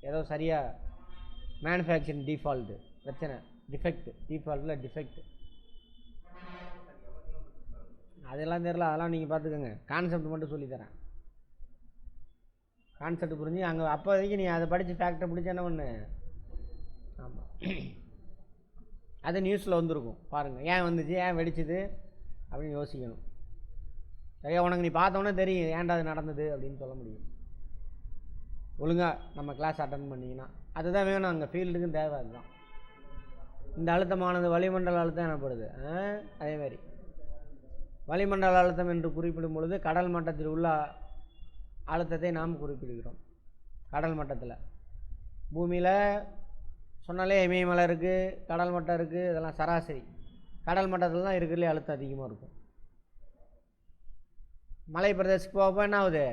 ஏதோ சரியாக மேனுஃபேக்சரிங் டிஃபால்ட்டு பிரச்சனை, டிஃபெக்ட். டிஃபால்ட்டில் டிஃபெக்ட். அதெல்லாம் தெரில, அதெல்லாம் நீங்கள் பார்த்துக்கோங்க. கான்செப்ட் மட்டும் சொல்லித்தரேன். கான்செப்ட் புரிஞ்சு அங்கே அப்போதைக்கு நீ அதை படித்து ஃபேக்டரை பிடிச்சி என்ன பண்ணு. ஆமாம், அது நியூஸில் வந்திருக்கும் பாருங்கள். ஏன் வந்துச்சு, ஏன் வெடிச்சுது அப்படின்னு யோசிக்கணும். சரியா? உனக்கு நீ பார்த்தோன்னே தெரியும் ஏன்டா அது நடந்தது அப்படின்னு சொல்ல முடியும். ஒழுங்காக நம்ம கிளாஸ் அட்டன் பண்ணிங்கன்னா அதுதான் வேணும். அங்கே ஃபீல்டுக்கும் தேவை அதுதான். இந்த அழுத்தமானது வளிமண்டல அழுத்தம் எனப்படுது. அதேமாதிரி வளிமண்டல அழுத்தம் என்று குறிப்பிடும் பொழுது கடல் மட்டத்தில் உள்ள அழுத்தத்தை நாம் குறிப்பிடுகிறோம். கடல் மட்டத்தில் பூமியில் சொன்னாலே இமயமலை இருக்குது, கடல் மட்டம் இருக்குது, இதெல்லாம் சராசரி. கடல் மட்டத்தில் தான் இருக்கிறதுலே அழுத்தம் அதிகமாக இருக்கும். மலை பிரதேசத்துக்கு போக என்ன ஆகுது?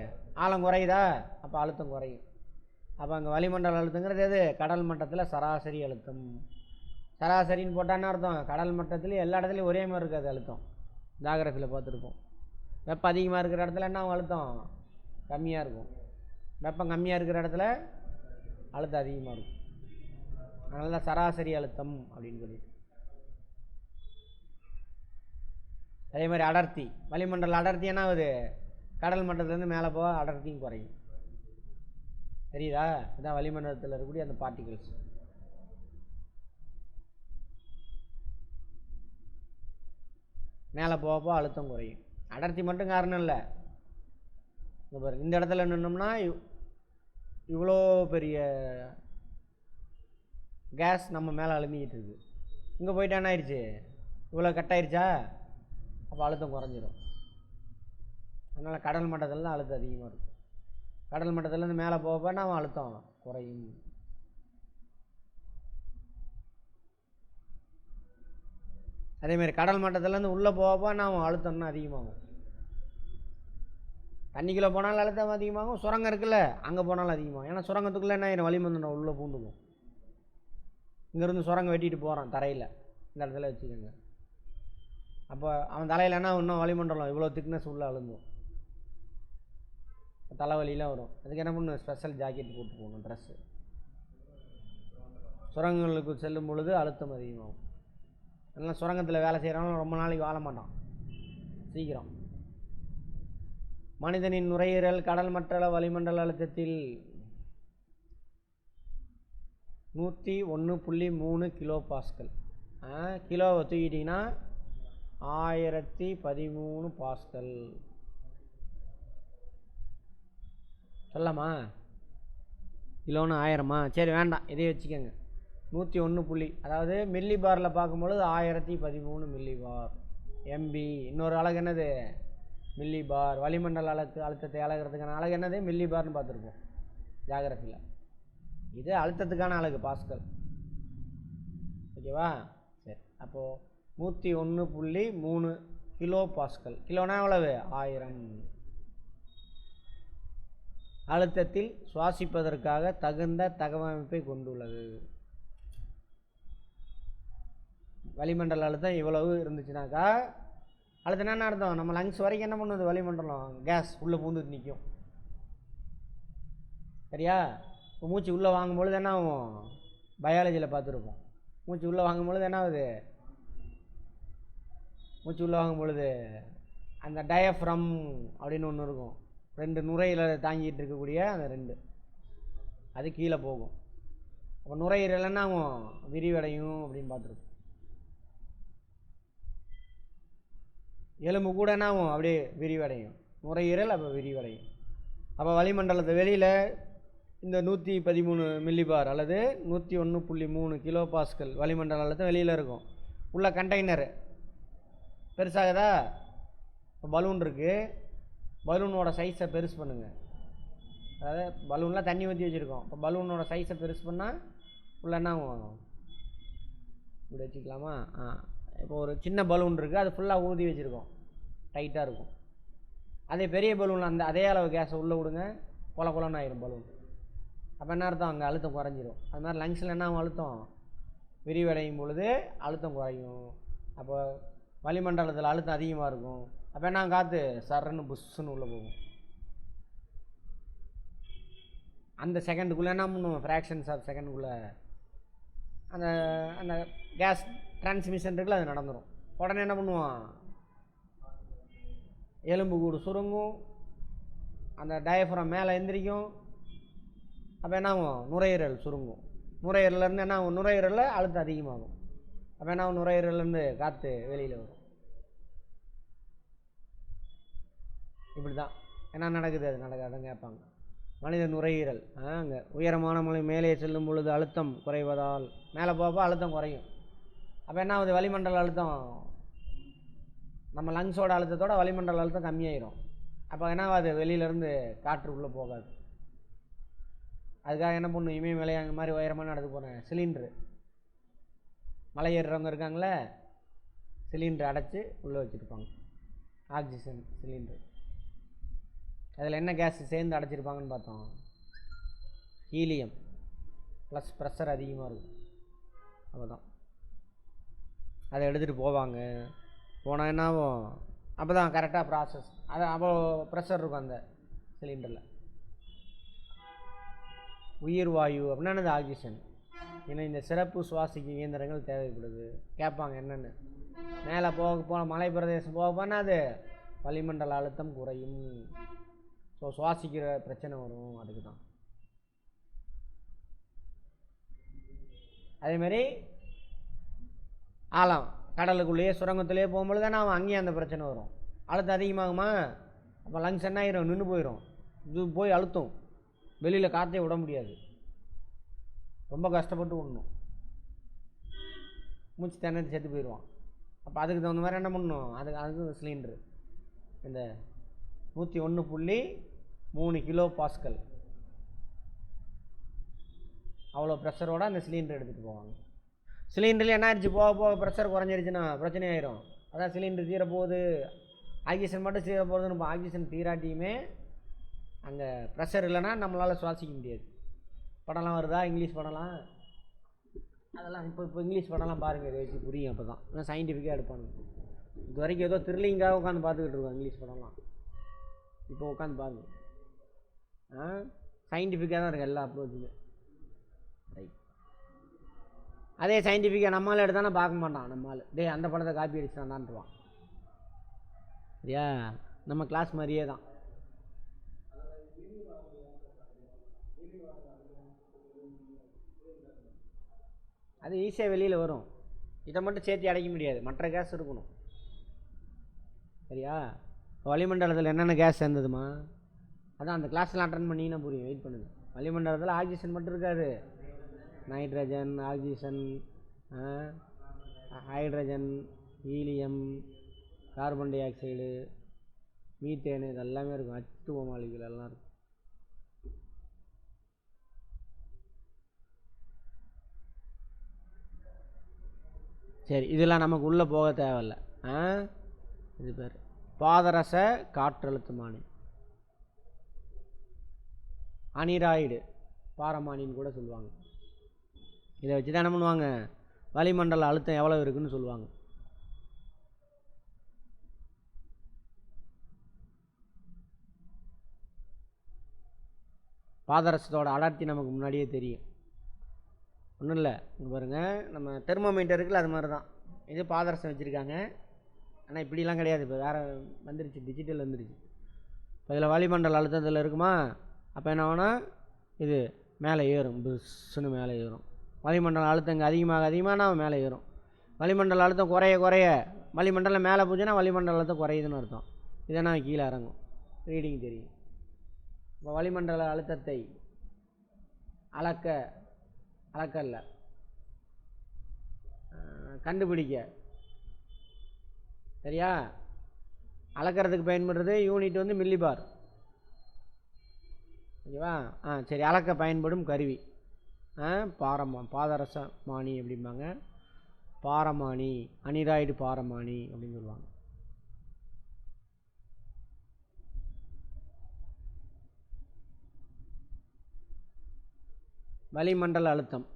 ஆழம் குறையுதா? அப்போ அழுத்தம் குறையும். அப்போ அங்கே வளிமண்டல அழுத்தங்கிறது எது? கடல் மட்டத்தில் சராசரி அழுத்தம். சராசரின்னு போட்டால் என்ன அர்த்தம்? கடல் மட்டத்துலேயும் எல்லா இடத்துலையும் ஒரே மாதிரி இருக்காது அழுத்தம். ஜாகிரஃபியில் பார்த்துருப்போம். வெப்பம் அதிகமாக இருக்கிற இடத்துல என்ன அழுத்தம் கம்மியாக இருக்கும், வெப்பம் கம்மியாக இருக்கிற இடத்துல அழுத்தம் அதிகமாக இருக்கும். அதனால தான் சராசரி அழுத்தம் அப்படின்னு சொல்லிட்டு. அதே மாதிரி அடர்த்தி, வளிமண்டல அடர்த்தி என்ன ஆகுது, கடல் மட்டத்துலேருந்து மேலே போக அடர்த்தியும் குறையும். தெரியுதா? இதுதான் வளிமண்டலத்தில் இருக்கக்கூடிய அந்த பார்ட்டிகல்ஸ். மேலே போக அழுத்தம் குறையும். அடர்த்தி மட்டும் காரணம் இல்லை. இந்த இடத்துல நின்னோம்னா இவ்வளோ பெரிய கேஸ் நம்ம மேலே அழுந்திக்கிட்டு இருக்கு. இங்கே போயிட்டு என்ன ஆயிடுச்சு, இவ்வளோ கட் ஆயிடுச்சா, அப்போ அழுத்தம் குறைஞ்சிரும். அதனால் கடல் மட்டத்தில் தான் அழுத்தம் அதிகமாக இருக்கும். கடல் மட்டத்துலேருந்து மேலே போக நம்ம அழுத்தம் குறையும். அதேமாதிரி கடல் மட்டத்துலேருந்து உள்ளே போக நம்ம அழுத்தம்னா அதிகமாகும். தண்ணிக்குள்ளே போனாலும் அழுத்தம் அதிகமாகும், சுரங்கம் இருக்குல்ல அங்கே போனாலும் அதிகமாகும். ஏன்னா சுரங்கத்துக்குள்ளே என்ன ஆயிரும், வளிமண்டலம் உள்ளே பூந்துக்கும். இங்கேருந்து சுரங்கம் வெட்டிட்டு போகிறான் தரையில், இந்த இடத்துல வச்சுக்கோங்க. அப்போ அவன் தலையில் என்ன இன்னும் வளிமண்டலம் இவ்வளோ திக்னஸ் உள்ளே அழுந்தும், தலைவலிலாம் வரும். அதுக்கு என்ன பண்ணணும், ஸ்பெஷல் ஜாக்கெட் போட்டு போகணும், ட்ரெஸ்ஸு. சுரங்கங்களுக்கு செல்லும் பொழுது அழுத்தம் அதிகமாகும். அதனால் சுரங்கத்தில் வேலை செய்கிறவங்களும் ரொம்ப நாளைக்கு வாழ மாட்டான் சீக்கிரம். மனிதனின் நுரையீரல் கடல் மட்ட வளிமண்டல அழுத்தத்தில் 101.3 கிலோ பாஸ்கல். கிலோவை தூக்கிட்டிங்கன்னா 1013 பாஸ்கல். சொல்லலாமா? கிலோன்னு 1000மா? சரி வேண்டாம், இதே வச்சுக்கோங்க. 101 அதாவது மில்லி பாரில் பார்க்கும்பொழுது 1013 மில்லி பார். எம்பி இன்னொரு அழகு என்னது, மில்லி பார். வளிமண்டல அழுத்தத்தை அழகிறதுக்கான அழகு என்னது, மில்லி பார்னு பார்த்துருப்போம் ஜாகிரபியில். இது அழுத்தத்துக்கான அழகு பாஸ்கல். ஓகேவா? சரி, அப்போது 101.3 கிலோ பாஸ்கல். கிலோனா எவ்வளவு, 1000. அழுத்தத்தில் சுவாசிப்பதற்காக தகுந்த தகவமைப்பை கொண்டுள்ளது. வளிமண்டல அழுத்தம் இவ்வளவு இருந்துச்சுனாக்கா, அழுத்தம் என்ன அர்த்தம், நம்ம லங்ஸ் வரைக்கும் என்ன பண்ணுது, வளிமண்டலம் கேஸ் உள்ளே பூந்துட்டு நிற்கும். சரியா? இப்போ மூச்சு உள்ளே வாங்கும்பொழுது என்ன ஆகும், பயாலஜியில் பார்த்துருப்போம். மூச்சு உள்ளே வாங்கும்பொழுது என்ன ஆகுது, மூச்சு உள்ளே வாங்கும் பொழுது அந்த டயஃப்ரம் அப்படின்னு ஒன்று இருக்கும், 2 நுரையீரலை தாங்கிட்டு இருக்கக்கூடிய அந்த 2, அது கீழே போகும். அப்போ நுரையீரல் என்ன ஆகும், விரிவடையும் அப்படின்னு பார்த்துருப்போம். எலும்பு கூட என்ன ஆகும், அப்படியே விரிவடையும். நுரையீரல் அப்போ விரிவடையும். அப்போ வளிமண்டலத்தை வெளியில் இந்த 113 மில்லி பார் அல்லது 101.3 கிலோ பாஸ்கல் வளிமண்டல அழுத்தம் வெளியில் இருக்கும். உள்ள கண்டெய்னர் பெருசாகுதா, இப்போ பலூன் இருக்குது, பலூனோட சைஸை பெருசு பண்ணுங்கள். அதாவது பலூனில் தண்ணி ஊற்றி வச்சுருக்கோம். இப்போ பலூனோட சைஸை பெருசு பண்ணால் உள்ள என்ன ஆகும், இப்படி வச்சுக்கலாமா? இப்போ ஒரு சின்ன பலூன் இருக்குது, அது ஃபுல்லாக ஊற்றி வச்சுருக்கோம், டைட்டாக இருக்கும். அதே பெரிய பலூனில் அதே அளவு கேஸை உள்ளே விடுங்க, கொல கொலன்னு ஆயிரும் பலூன். அப்போ என்ன அர்த்தம், அங்கே அழுத்தம் குறைஞ்சிரும். அது மாதிரி லங்ஸில் என்ன ஆகும், அழுத்தம் விரிவடையும் பொழுது அழுத்தம் குறையும். அப்போ வளிமண்டலத்தில் அழுத்தம் அதிகமாக இருக்கும். அப்போ என்ன, காற்று சர்ன்னு புஷ்ஷுன்னு உள்ளே போகும். அந்த செகண்டுக்குள்ளே என்ன பண்ணுவோம், ஃப்ராக்ஷன்ஸ் ஆஃப் செகண்டுக்குள்ளே அந்த அந்த கேஸ் டிரான்ஸ்மிஷன் இருக்குல்ல, அது நடந்துடும். உடனே என்ன பண்ணுவான், எலும்பு கூடு சுருங்கும், அந்த டயஃப்ரம் மேலே எந்திரிக்கும். அப்போ என்ன ஆகும், நுரையீரல் சுருங்கும். நுரையீரலேருந்து என்ன ஆகும், நுரையீரலில் அழுத்தம் அதிகமாகும். அப்போ என்ன ஆகும், நுரையீரலேருந்து காற்று வெளியில் வரும். இப்படி தான் என்ன நடக்குது, அது நடக்காதுன்னு கேட்பாங்க. மனித நுரையீரல் அங்கே உயரமான மலை மேலே செல்லும் பொழுது அழுத்தம் குறைவதால் மேலே போக அழுத்தம் குறையும். அப்போ என்ன ஆகுது, வளிமண்டல அழுத்தம் நம்ம லங்ஸோட அழுத்தத்தோட வளிமண்டல அழுத்தம் கம்மியாயிரும். அப்போ என்ன ஆகாது, வெளியிலேருந்து காற்று உள்ளே போகாது. அதுக்காக என்ன பண்ணும், இமயமலை அந்த மாதிரி உயரமான நடந்து போகிறேன், சிலிண்ட்ரு மலை ஏறுறவங்க இருக்காங்களே, சிலிண்ட்ரு அடைச்சி உள்ளே வச்சுருப்பாங்க, ஆக்சிஜன் சிலிண்ட்ரு. அதில் என்ன கேஸ் சேர்ந்து அடைச்சிருப்பாங்கன்னு பார்த்தோம், ஹீலியம் ப்ளஸ் ப்ரெஷர் அதிகமாக இருக்கும். அப்போ தான் அதை எடுத்துகிட்டு போவாங்க. போனால் என்ன ஆகும், அப்போ தான் கரெக்டாக ப்ராசஸ், அது அவ்வளோ ப்ரெஷர் இருக்கும் அந்த சிலிண்டரில். உயிர் வாயு அப்படின்னா அது ஆக்சிஜன். ஏன்னா இந்த சிறப்பு சுவாசிக்கும் இயந்திரங்கள் தேவைப்படுது. கேட்பாங்க என்னென்னு. மேலே போக மலை பிரதேசம் போனால் அது வளிமண்டல அழுத்தம் குறையும். ஸோ சுவாசிக்கிற பிரச்சனை வரும். அதுக்கு தான். அதேமாரி ஆழம் கடலுக்குள்ளேயே சுரங்கத்துலேயே போகும்போது தானே அவன் அங்கேயும் அந்த பிரச்சனை வரும். அழுத்தம் அதிகமாகுமா, அப்போ லங்ஸ் என்ன ஆயிரும், நின்று போயிடும். இது போய் அழுத்தம் வெளியில் காற்றே விட முடியாது. ரொம்ப கஷ்டப்பட்டு விடணும். மூச்சு திணறி செத்து போயிடுவான். அப்போ அதுக்கு தகுந்த மாதிரி என்ன பண்ணணும், அதுக்கு சிலிண்டரு இந்த 101.3 கிலோ பாஸ்கல் அவ்வளோ ப்ரெஷரோட அந்த சிலிண்டர் எடுத்துகிட்டு போவாங்க. சிலிண்டரில் என்ன ஆயிடுச்சு, போக போக ப்ரெஷர் குறைஞ்சிருச்சுன்னா பிரச்சனை ஆயிரும். அதான் சிலிண்டர் தீரப்போகுது, ஆக்சிஜன் மட்டும் தீரப்போகுதுன்னு. இப்போ ஆக்சிஜன் தீராட்டியுமே அங்கே ப்ரெஷர் இல்லைன்னா நம்மளால் சுவாசிக்க முடியாது. படம்லாம் வருதா, இங்கிலீஷ் படம்லாம், அதெல்லாம் இப்போ இங்கிலீஷ் படம்லாம் பாருங்கள், இதை வச்சு புரியும். அப்போ தான் இன்னும் சயின்டிஃபிக்காக எடுப்பானுங்க. இது வரைக்கும் ஏதோ த்ரில்லிங்காக உட்காந்து பார்த்துக்கிட்டு இருக்கோம் இங்கிலீஷ் படம்லாம். இப்போ உட்காந்து பாருங்க, சயின்டிஃபிக்காக தான் இருக்குது எல்லா அப்ரோச்சுமே. ரைட். அதே சயின்டிஃபிக்காக நம்மளால் எடுத்தானே பார்க்க மாட்டான். நம்மளால் அந்த படத்தை காப்பி அடிச்சுட்டான்டான்ட்டுருவான். சரியா, நம்ம கிளாஸ் மாதிரியே தான். அது ஈஸியாக வெளியில் வரும். இதை மட்டும் சேர்த்து அடைக்க முடியாது, மற்ற கேஸ் இருக்கணும். சரியா, வளிமண்டலத்தில் என்னென்ன கேஸ் சேர்ந்ததுமா, அதான் அந்த கிளாஸ்லாம் அட்டன் பண்ணிங்கன்னா புரியும். வெயிட் பண்ணுது. வளிமண்டலத்தில் ஆக்சிஜன் மட்டும் இருக்காது, nitrogen, oxygen, hydrogen, helium, carbon di oxide, methane, இதெல்லாமே இருக்கும். H2O மாலிகுல் எல்லாம் இருக்கும். சரி, இதெல்லாம் நமக்கு உள்ளே போக தேவையில்லை. இது பேர் பாதரச காற்றழுத்தமானி, அனிராய்டு பாரமானின்னு கூட சொல்லுவாங்க. இதை வச்சு தான் என்ன பண்ணுவாங்க, வளிமண்டல அழுத்தம் எவ்வளோ இருக்குன்னு சொல்லுவாங்க. பாதரசத்தோட அடர்த்தி நமக்கு முன்னாடியே தெரியும். ஒன்றும் இல்லை, இங்கே பாருங்கள், நம்ம தெர்மோமீட்டர் இருக்குல்ல, அது மாதிரி தான் இது பாதரசம் வச்சுருக்காங்க. ஆனால் இப்படிலாம் கிடையாது, இப்போ வேறு வந்துருச்சு, டிஜிட்டல் வந்துருச்சு. இப்போ இதில் வளிமண்டல அழுத்தத்தில் இருக்குமா, அப்போ என்ன வேணால் இது மேலே ஏறும், புஷ்ஷுன்னு மேலே ஏறும். வளிமண்டல அழுத்தம் இங்கே அதிகமாக நம்ம மேலே ஏறும். வளிமண்டல அழுத்தம் குறைய வளிமண்டலம் மேலே போச்சுன்னா வளிமண்டல அழுத்தம் குறையுதுன்னு அர்த்தம். இதனா கீழே இறங்கும், ரீடிங் தெரியும். இப்போ வளிமண்டல அழுத்தத்தை அளக்கல்ல கண்டுபிடிக்க, சரியா, அளக்கிறதுக்கு பயன்படுறது யூனிட் வந்து மில்லிபார். ஓகேவா, சரி, அளக்க பயன்படும் கருவி பாதரசமானி அப்படிம்பாங்க, பாரமானி, அனிராய்டு பாரமானி அப்படின்னு சொல்லுவாங்க. வளிமண்டல அழுத்தம்,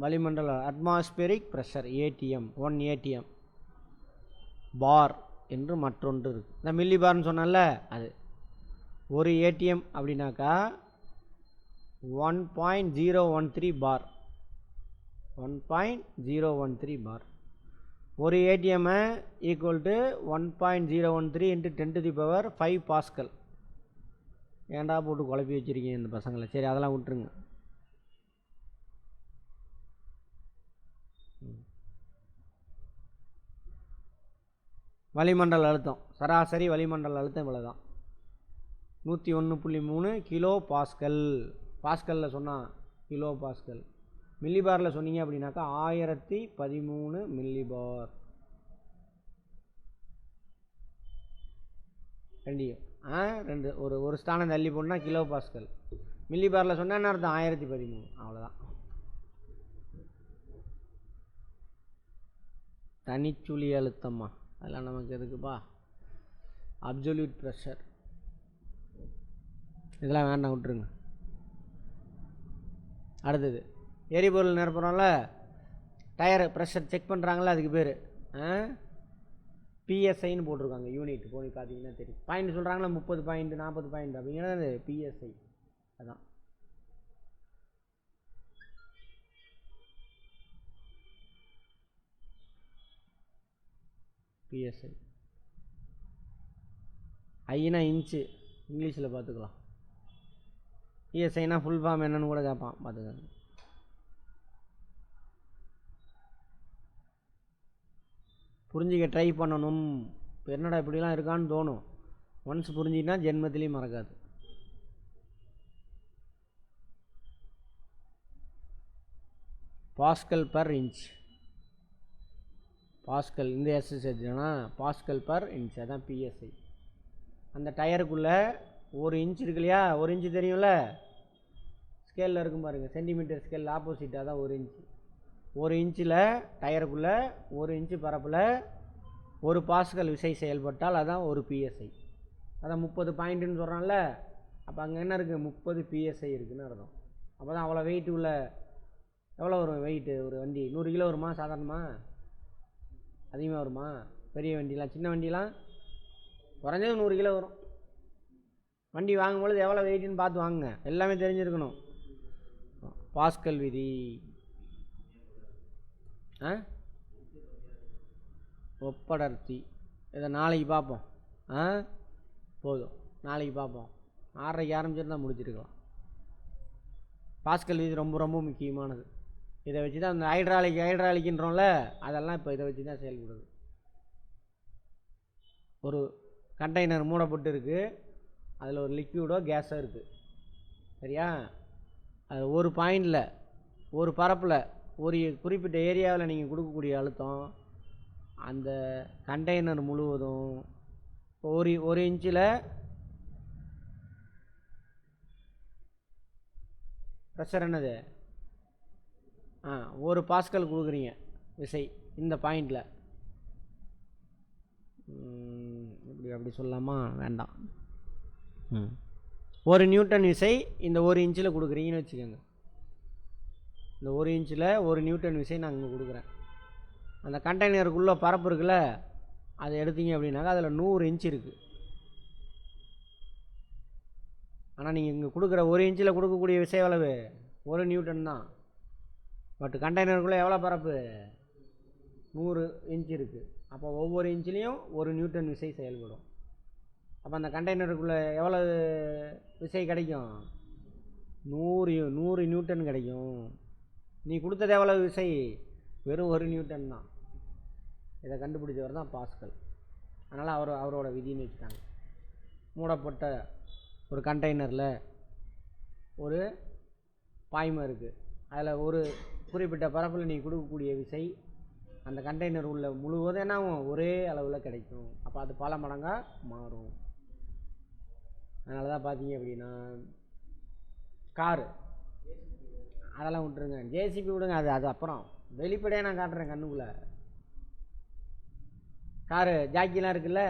வளிமண்டல அட்மாஸ்பியரிக் ப்ரெஷர், ஏடிஎம், 1 ATM, பார் என்று மற்றொன்று இருக்குது. இந்த மில்லி பார்னு சொன்னால அது 1 ATM அப்படின்னாக்கா 1.013 பார், 1.013 பார். ஒரு ATM ஈக்குவல் டு 1.013 × 10⁵ பாஸ்கல். ஏன்டா போட்டு குழப்பி வச்சுருக்கீங்க இந்த பசங்களை. சரி, அதெல்லாம் விட்டுருங்க. வளிமண்டல அழுத்தம், சராசரி வளிமண்டல அழுத்தம் இவ்வளோ தான், 101.3 கிலோ பாஸ்கல். பாஸ்கலில் சொன்னால் கிலோ பாஸ்கல். மில்லிபாரில் சொன்னீங்க அப்படின்னாக்கா 1013 மில்லிபார். ரெண்டு ஒரு ஸ்தானம் தள்ளி போனால் கிலோ பாஸ்கல். மில்லிபாரில் சொன்னால் என்ன அர்த்தம், 1013. அவ்வளோதான். தனிச்சுழி அழுத்தம்மா, அதெல்லாம் நமக்கு எதுக்குப்பா. அப்சல்யூட் ப்ரெஷர் இதெல்லாம் வேண்டாம், விட்டுருங்க. அடுத்தது எரிபொருள் நிரப்புறோம்ல, டயர் ப்ரெஷர் செக் பண்ணுறாங்களா, அதுக்கு பேர் PSIன்னு போட்டிருக்காங்க. யூனிட் போய் பார்த்தீங்கன்னா தெரியும். பாயிண்ட் சொல்கிறாங்களா, 30 பாயிண்ட் 40 பாயிண்ட் அப்படிங்கிறது PSI. அதான் பிஎஸ்ஐ. ஐனா இன்ச்சு, இங்கிலீஷில் பார்த்துக்கலாம். பிஎஸ்ஐனா ஃபுல் ஃபார்ம் என்னன்னு கூட கேட்பான், பார்த்துக்கங்க. புரிஞ்சிக்க ட்ரை பண்ணணும். இப்போ என்னடா இப்படிலாம் இருக்கான்னு தோணும். ஒன்ஸ் புரிஞ்சின்னா ஜென்மத்திலையும் மறக்காது. Pascal per inch. பாஸ்கல் இந்த எஸ்எஸ்னா பாஸ்கல் பர் இன்ச், அதான் பிஎஸ்ஐ. அந்த டயருக்குள்ளே 1 இன்ச் இருக்கு இல்லையா, 1 இன்ச்சு தெரியும்ல, ஸ்கேலில் இருக்கும் பாருங்கள், சென்டிமீட்டர் ஸ்கேல் ஆப்போசிட்டாக தான் 1 இன்ச்சு. 1 இன்ச்சில் டயருக்குள்ளே 1 இன்ச்சு பரப்பில் 1 பாஸ்கல் விசை செயல்பட்டால் அதான் 1 பிஎஸ்ஐ. அதான் 30 பாயிண்ட்டுன்னு சொல்கிறான்ல, அப்போ அங்கே என்ன இருக்குது, 30 பிஎஸ்ஐ இருக்குதுன்னு அர்த்தம். அப்போ தான் அவ்வளோ வெயிட் உள்ள. எவ்வளோ வரும் வெயிட்டு ஒரு வண்டி? 100 கிலோ வருமா சாதாரணமாக? அதிகமாக வருமா? பெரிய வண்டிலாம், சின்ன வண்டிலாம் குறைஞ்சது 100 கிலோ வரும். வண்டி வாங்கும்பொழுது எவ்வளோ வெயிட்டுன்னு பார்த்து வாங்குங்க, எல்லாமே தெரிஞ்சிருக்கணும். பாஸ்கல் விதி. ஒப்படர்த்தி இதை நாளைக்கு பார்ப்போம். போதும், நாளைக்கு பார்ப்போம். 6:30 ஆரம்பிச்சிருந்தால் முடிச்சிருக்கலாம். பாஸ்கல் விதி ரொம்ப ரொம்ப முக்கியமானது. இதை வச்சு தான் அந்த ஹைட்ராலிக்ன்றோம்ல, அதெல்லாம் இப்போ இதை வச்சு தான் செயல்படுது. ஒரு கண்டெய்னர் மூடப்பட்டு இருக்குது, அதில் ஒரு லிக்விடோ கேஸோ இருக்குது, சரியா? அது ஒரு பாயிண்டில், ஒரு பரப்பில், ஒரு குறிப்பிட்ட ஏரியாவில் நீங்கள் கொடுக்கக்கூடிய அழுத்தம் அந்த கண்டெய்னர் முழுவதும் ஒரு இன்ச்சில் ப்ரெஷர் என்னது, 1 பாஸ்கல் கொடுக்குறீங்க விசை இந்த பாயிண்டில். அப்படி சொல்லலாமா? வேண்டாம். 1 நியூட்டன் விசை இந்த 1 இன்ச்சில் கொடுக்குறீங்கன்னு வச்சுக்கோங்க. இந்த 1 இன்ச்சில் 1 நியூட்டன் விசை நான் இங்கே கொடுக்குறேன். அந்த கண்டெய்னருக்குள்ளே பரப்பு இருக்குல்ல, அதை எடுத்தீங்க அப்படின்னாக்கா அதில் 100 இன்ச் இருக்குது. ஆனால் நீங்கள் இங்கே கொடுக்குற 1 இன்ச்சில் கொடுக்கக்கூடிய விசை அளவு 1 நியூட்டன் தான். பட் கண்டெய்னருக்குள்ளே எவ்வளோ பரப்பு? 100 இன்ச் இருக்குது. அப்போ ஒவ்வொரு இன்ச்சிலையும் 1 நியூட்டன் விசை செயல்படும். அப்போ அந்த கண்டெய்னருக்குள்ளே எவ்வளோ விசை கிடைக்கும்? 100 நியூட்டன் கிடைக்கும். நீ கொடுத்தது எவ்வளோ விசை? வெறும் 1 நியூட்டன் தான். இதை கண்டுபிடிச்சவர் தான் பாஸ்கல். அதனால் அவரோட விதின்னு வச்சுட்டாங்க. மூடப்பட்ட ஒரு கண்டெய்னரில் ஒரு பாய்மம் இருக்குது, அதில் ஒரு குறிப்பிட்ட பரப்பில் நீ கொடுக்கக்கூடிய விசை அந்த கண்டெய்னர் உள்ள முழுவதும் என்ன ஆகும்? ஒரே அளவில் கிடைக்கும். அப்போ அது பல மடங்காக மாறும். அதனால தான் பார்த்தீங்க அப்படின்னா காரு அதெல்லாம் விட்டுருங்க, ஜேசிபி விடுங்க, அது அப்புறம் வெளிப்படையாக நான் காட்டுறேன் கண்ணுக்குள்ளே. காரு ஜாக்கிலாம் இருக்குல்ல,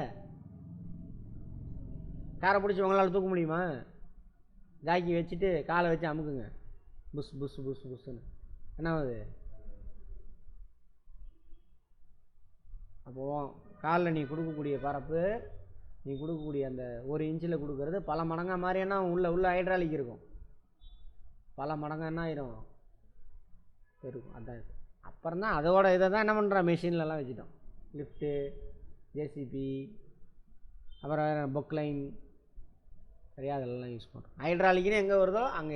காரை பிடிச்சி உங்களால் தூக்க முடியுமா? ஜாக்கி வச்சுட்டு காலை வச்சு அமுக்குங்க, புஷ் புஷ் புஷ் புஷ்ன்னு என்ன ஆகுது? அப்போது காலில் நீ கொடுக்கக்கூடிய பரப்பு, நீ கொடுக்கக்கூடிய அந்த 1 இன்ச்சில் கொடுக்கறது பல மடங்காக மாதிரி என்ன உள்ள ஹைட்ராலிக் இருக்கும், பல மடங்காக என்ன ஆயிரும் இருக்கும். அதான் இது. அப்புறம் தான் அதோட இதை தான் என்ன பண்ணுறோம், மெஷின்லலாம் வச்சுட்டோம். லிஃப்ட்டு, ஜேசிபி, அப்புறம் வேறு பொக்லைன், சரியா? அதெல்லாம் யூஸ் பண்ணுறோம். ஹைட்ராலிக்னு எங்கே வருதோ அங்கே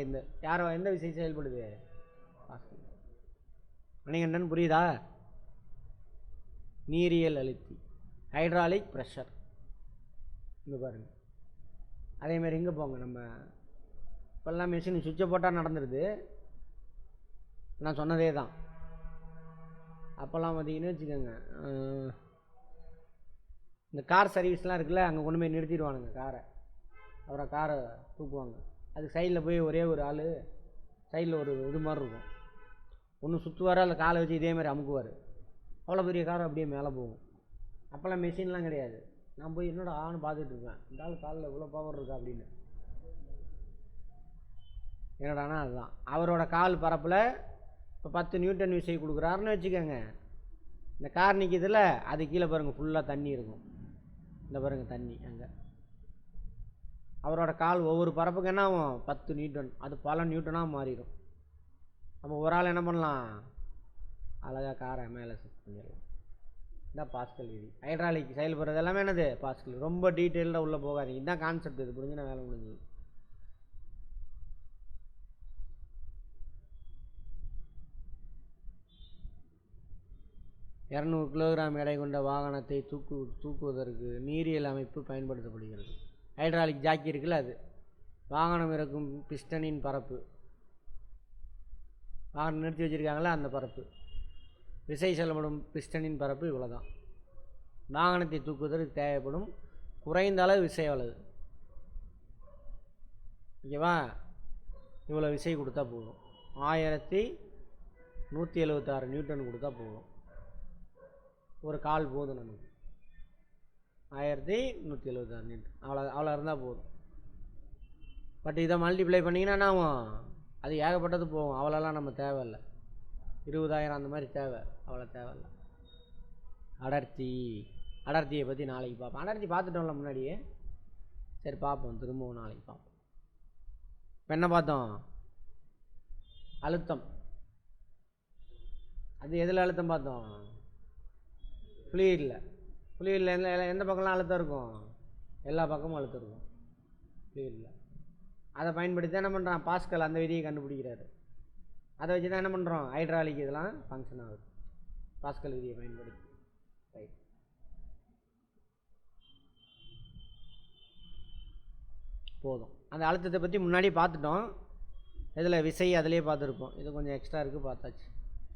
எந்த விஷயம் செயல்படுது? மணிகண்டன் புரியுதா? நீரியல் அழுத்தி, ஹைட்ராலிக் ப்ரெஷர். இங்கே பாருங்கள். அதேமாதிரி இங்கே போங்க, நம்ம இப்போல்லாம் மிஷின் சுவிட்சை போட்டால் நடந்துடுது. நான் சொன்னதே தான். அப்போல்லாம் பார்த்தீங்கன்னு வச்சுக்கோங்க, இந்த கார் சர்வீஸ்லாம் இருக்குல்ல, அங்கே கொண்டு போய் நிறுத்திடுவானுங்க காரை. அப்புறம் காரை தூக்குவாங்க. அதுக்கு சைடில் போய் ஒரே ஒரு ஆள் சைடில் ஒரு இது மாதிரி இருக்கும், ஒன்று சுற்றுவார், அதில் காலை வச்சு இதே மாதிரி அமுக்குவார். அவ்வளோ பெரிய காரை அப்படியே மேலே போகும். அப்போல்லாம் மெஷின்லாம் கிடையாது. நான் போய் என்னோட ஆன்னு பார்த்துட்டு இருப்பேன், இந்த ஆள் காலில் இவ்வளோ பவர் இருக்கா அப்படின்னு. என்னடானா அதுதான் அவரோட கால் பரப்பில் இப்போ 10 நியூட்டன் விசை கொடுக்குறாருன்னு வச்சுக்கோங்க. இந்த கார் நிற்கிதுல, அது கீழே பாருங்கள் ஃபுல்லாக தண்ணி இருக்கும். இந்த பாருங்கள் தண்ணி அங்கே. அவரோட கால் ஒவ்வொரு பரப்புக்கு என்ன ஆகும்? 10 நியூட்டன். அது பல நியூட்டனாக மாறிடும். அப்போ ஒரு ஆள் என்ன பண்ணலாம்? அழகாக காரை மேலே செட் பண்ணிடலாம். இந்த பாஸ்கல் விதி. ஹைட்ராலிக் செயல்படுறது எல்லாமே என்னது பாஸ்கல். ரொம்ப டீட்டெயில்டாக உள்ளே போகாதீங்க. இதுதான் கான்செப்ட். இது புரிஞ்சுன்னா வேலை முடிஞ்சது. இரநூறு கிலோகிராம் எடை கொண்ட வாகனத்தை தூக்குவதற்கு நீரியல் அமைப்பு பயன்படுத்தப்படுகிறது. ஹைட்ராலிக் ஜாக்கி இருக்குல்ல, அது வாகனம் இருக்கும் பிஸ்டனின் பரப்பு, வாகனம் நிறுத்தி வச்சுருக்காங்களா அந்த பரப்பு, விசை செல்லப்படும் பிஸ்டனின் பரப்பு இவ்வளோதான். வாகனத்தை தூக்குவதற்கு தேவைப்படும் குறைந்த அளவு விசை எவ்வளவு? ஓகேவா? இவ்வளோ விசை கொடுத்தா போதும். 1176 நியூட்டன் கொடுத்தா போதும். ஒரு கால் போதும் நமக்கு. 1176 நியூட்டன் அவ்வளோ இருந்தால் போதும். பட் இதை மல்டிப்ளை பண்ணிங்கன்னா என்ன ஆகும்? அது ஏகப்பட்டது போகும். அவ்வளோலாம் நம்ம தேவையில்லை. 20,000 அந்த மாதிரி தேவை. அவ்வளோ தேவையில்லை. அடர்த்தியை பற்றி நாளைக்கு பார்ப்போம். அடர்த்தி பார்த்துட்டோம்ல முன்னாடியே. சரி பார்ப்போம், திரும்பவும் நாளைக்கு பார்ப்போம். இப்போ என்ன பார்த்தோம்? அழுத்தம். அது எதில் அழுத்தம் பார்த்தோம்? ஃப்ளூயிடில். ஃப்ளூயிடில் எந்த பக்கம்லாம் அழுத்தம் இருக்கும்? எல்லா பக்கமும் அழுத்தம் இருக்கும் ஃப்ளூயிடில். அதை பயன்படுத்தி தான் என்ன பண்ணுறான்? பாஸ்கல் அந்த விதியை கண்டுபிடிக்கிறாரு. அதை வச்சு தான் என்ன பண்ணுறோம்? ஹைட்ராலிக் இதெல்லாம் ஃபங்க்ஷன் ஆகுது பாஸ்கல் விதியை பயன்படுத்தி. ரைட். போதும். அந்த அழுத்தத்தை பற்றி முன்னாடி பார்த்துட்டோம். இதில் விசை அதிலே பார்த்துருப்போம். இது கொஞ்சம் எக்ஸ்ட்ரா இருக்குது, பார்த்தாச்சு.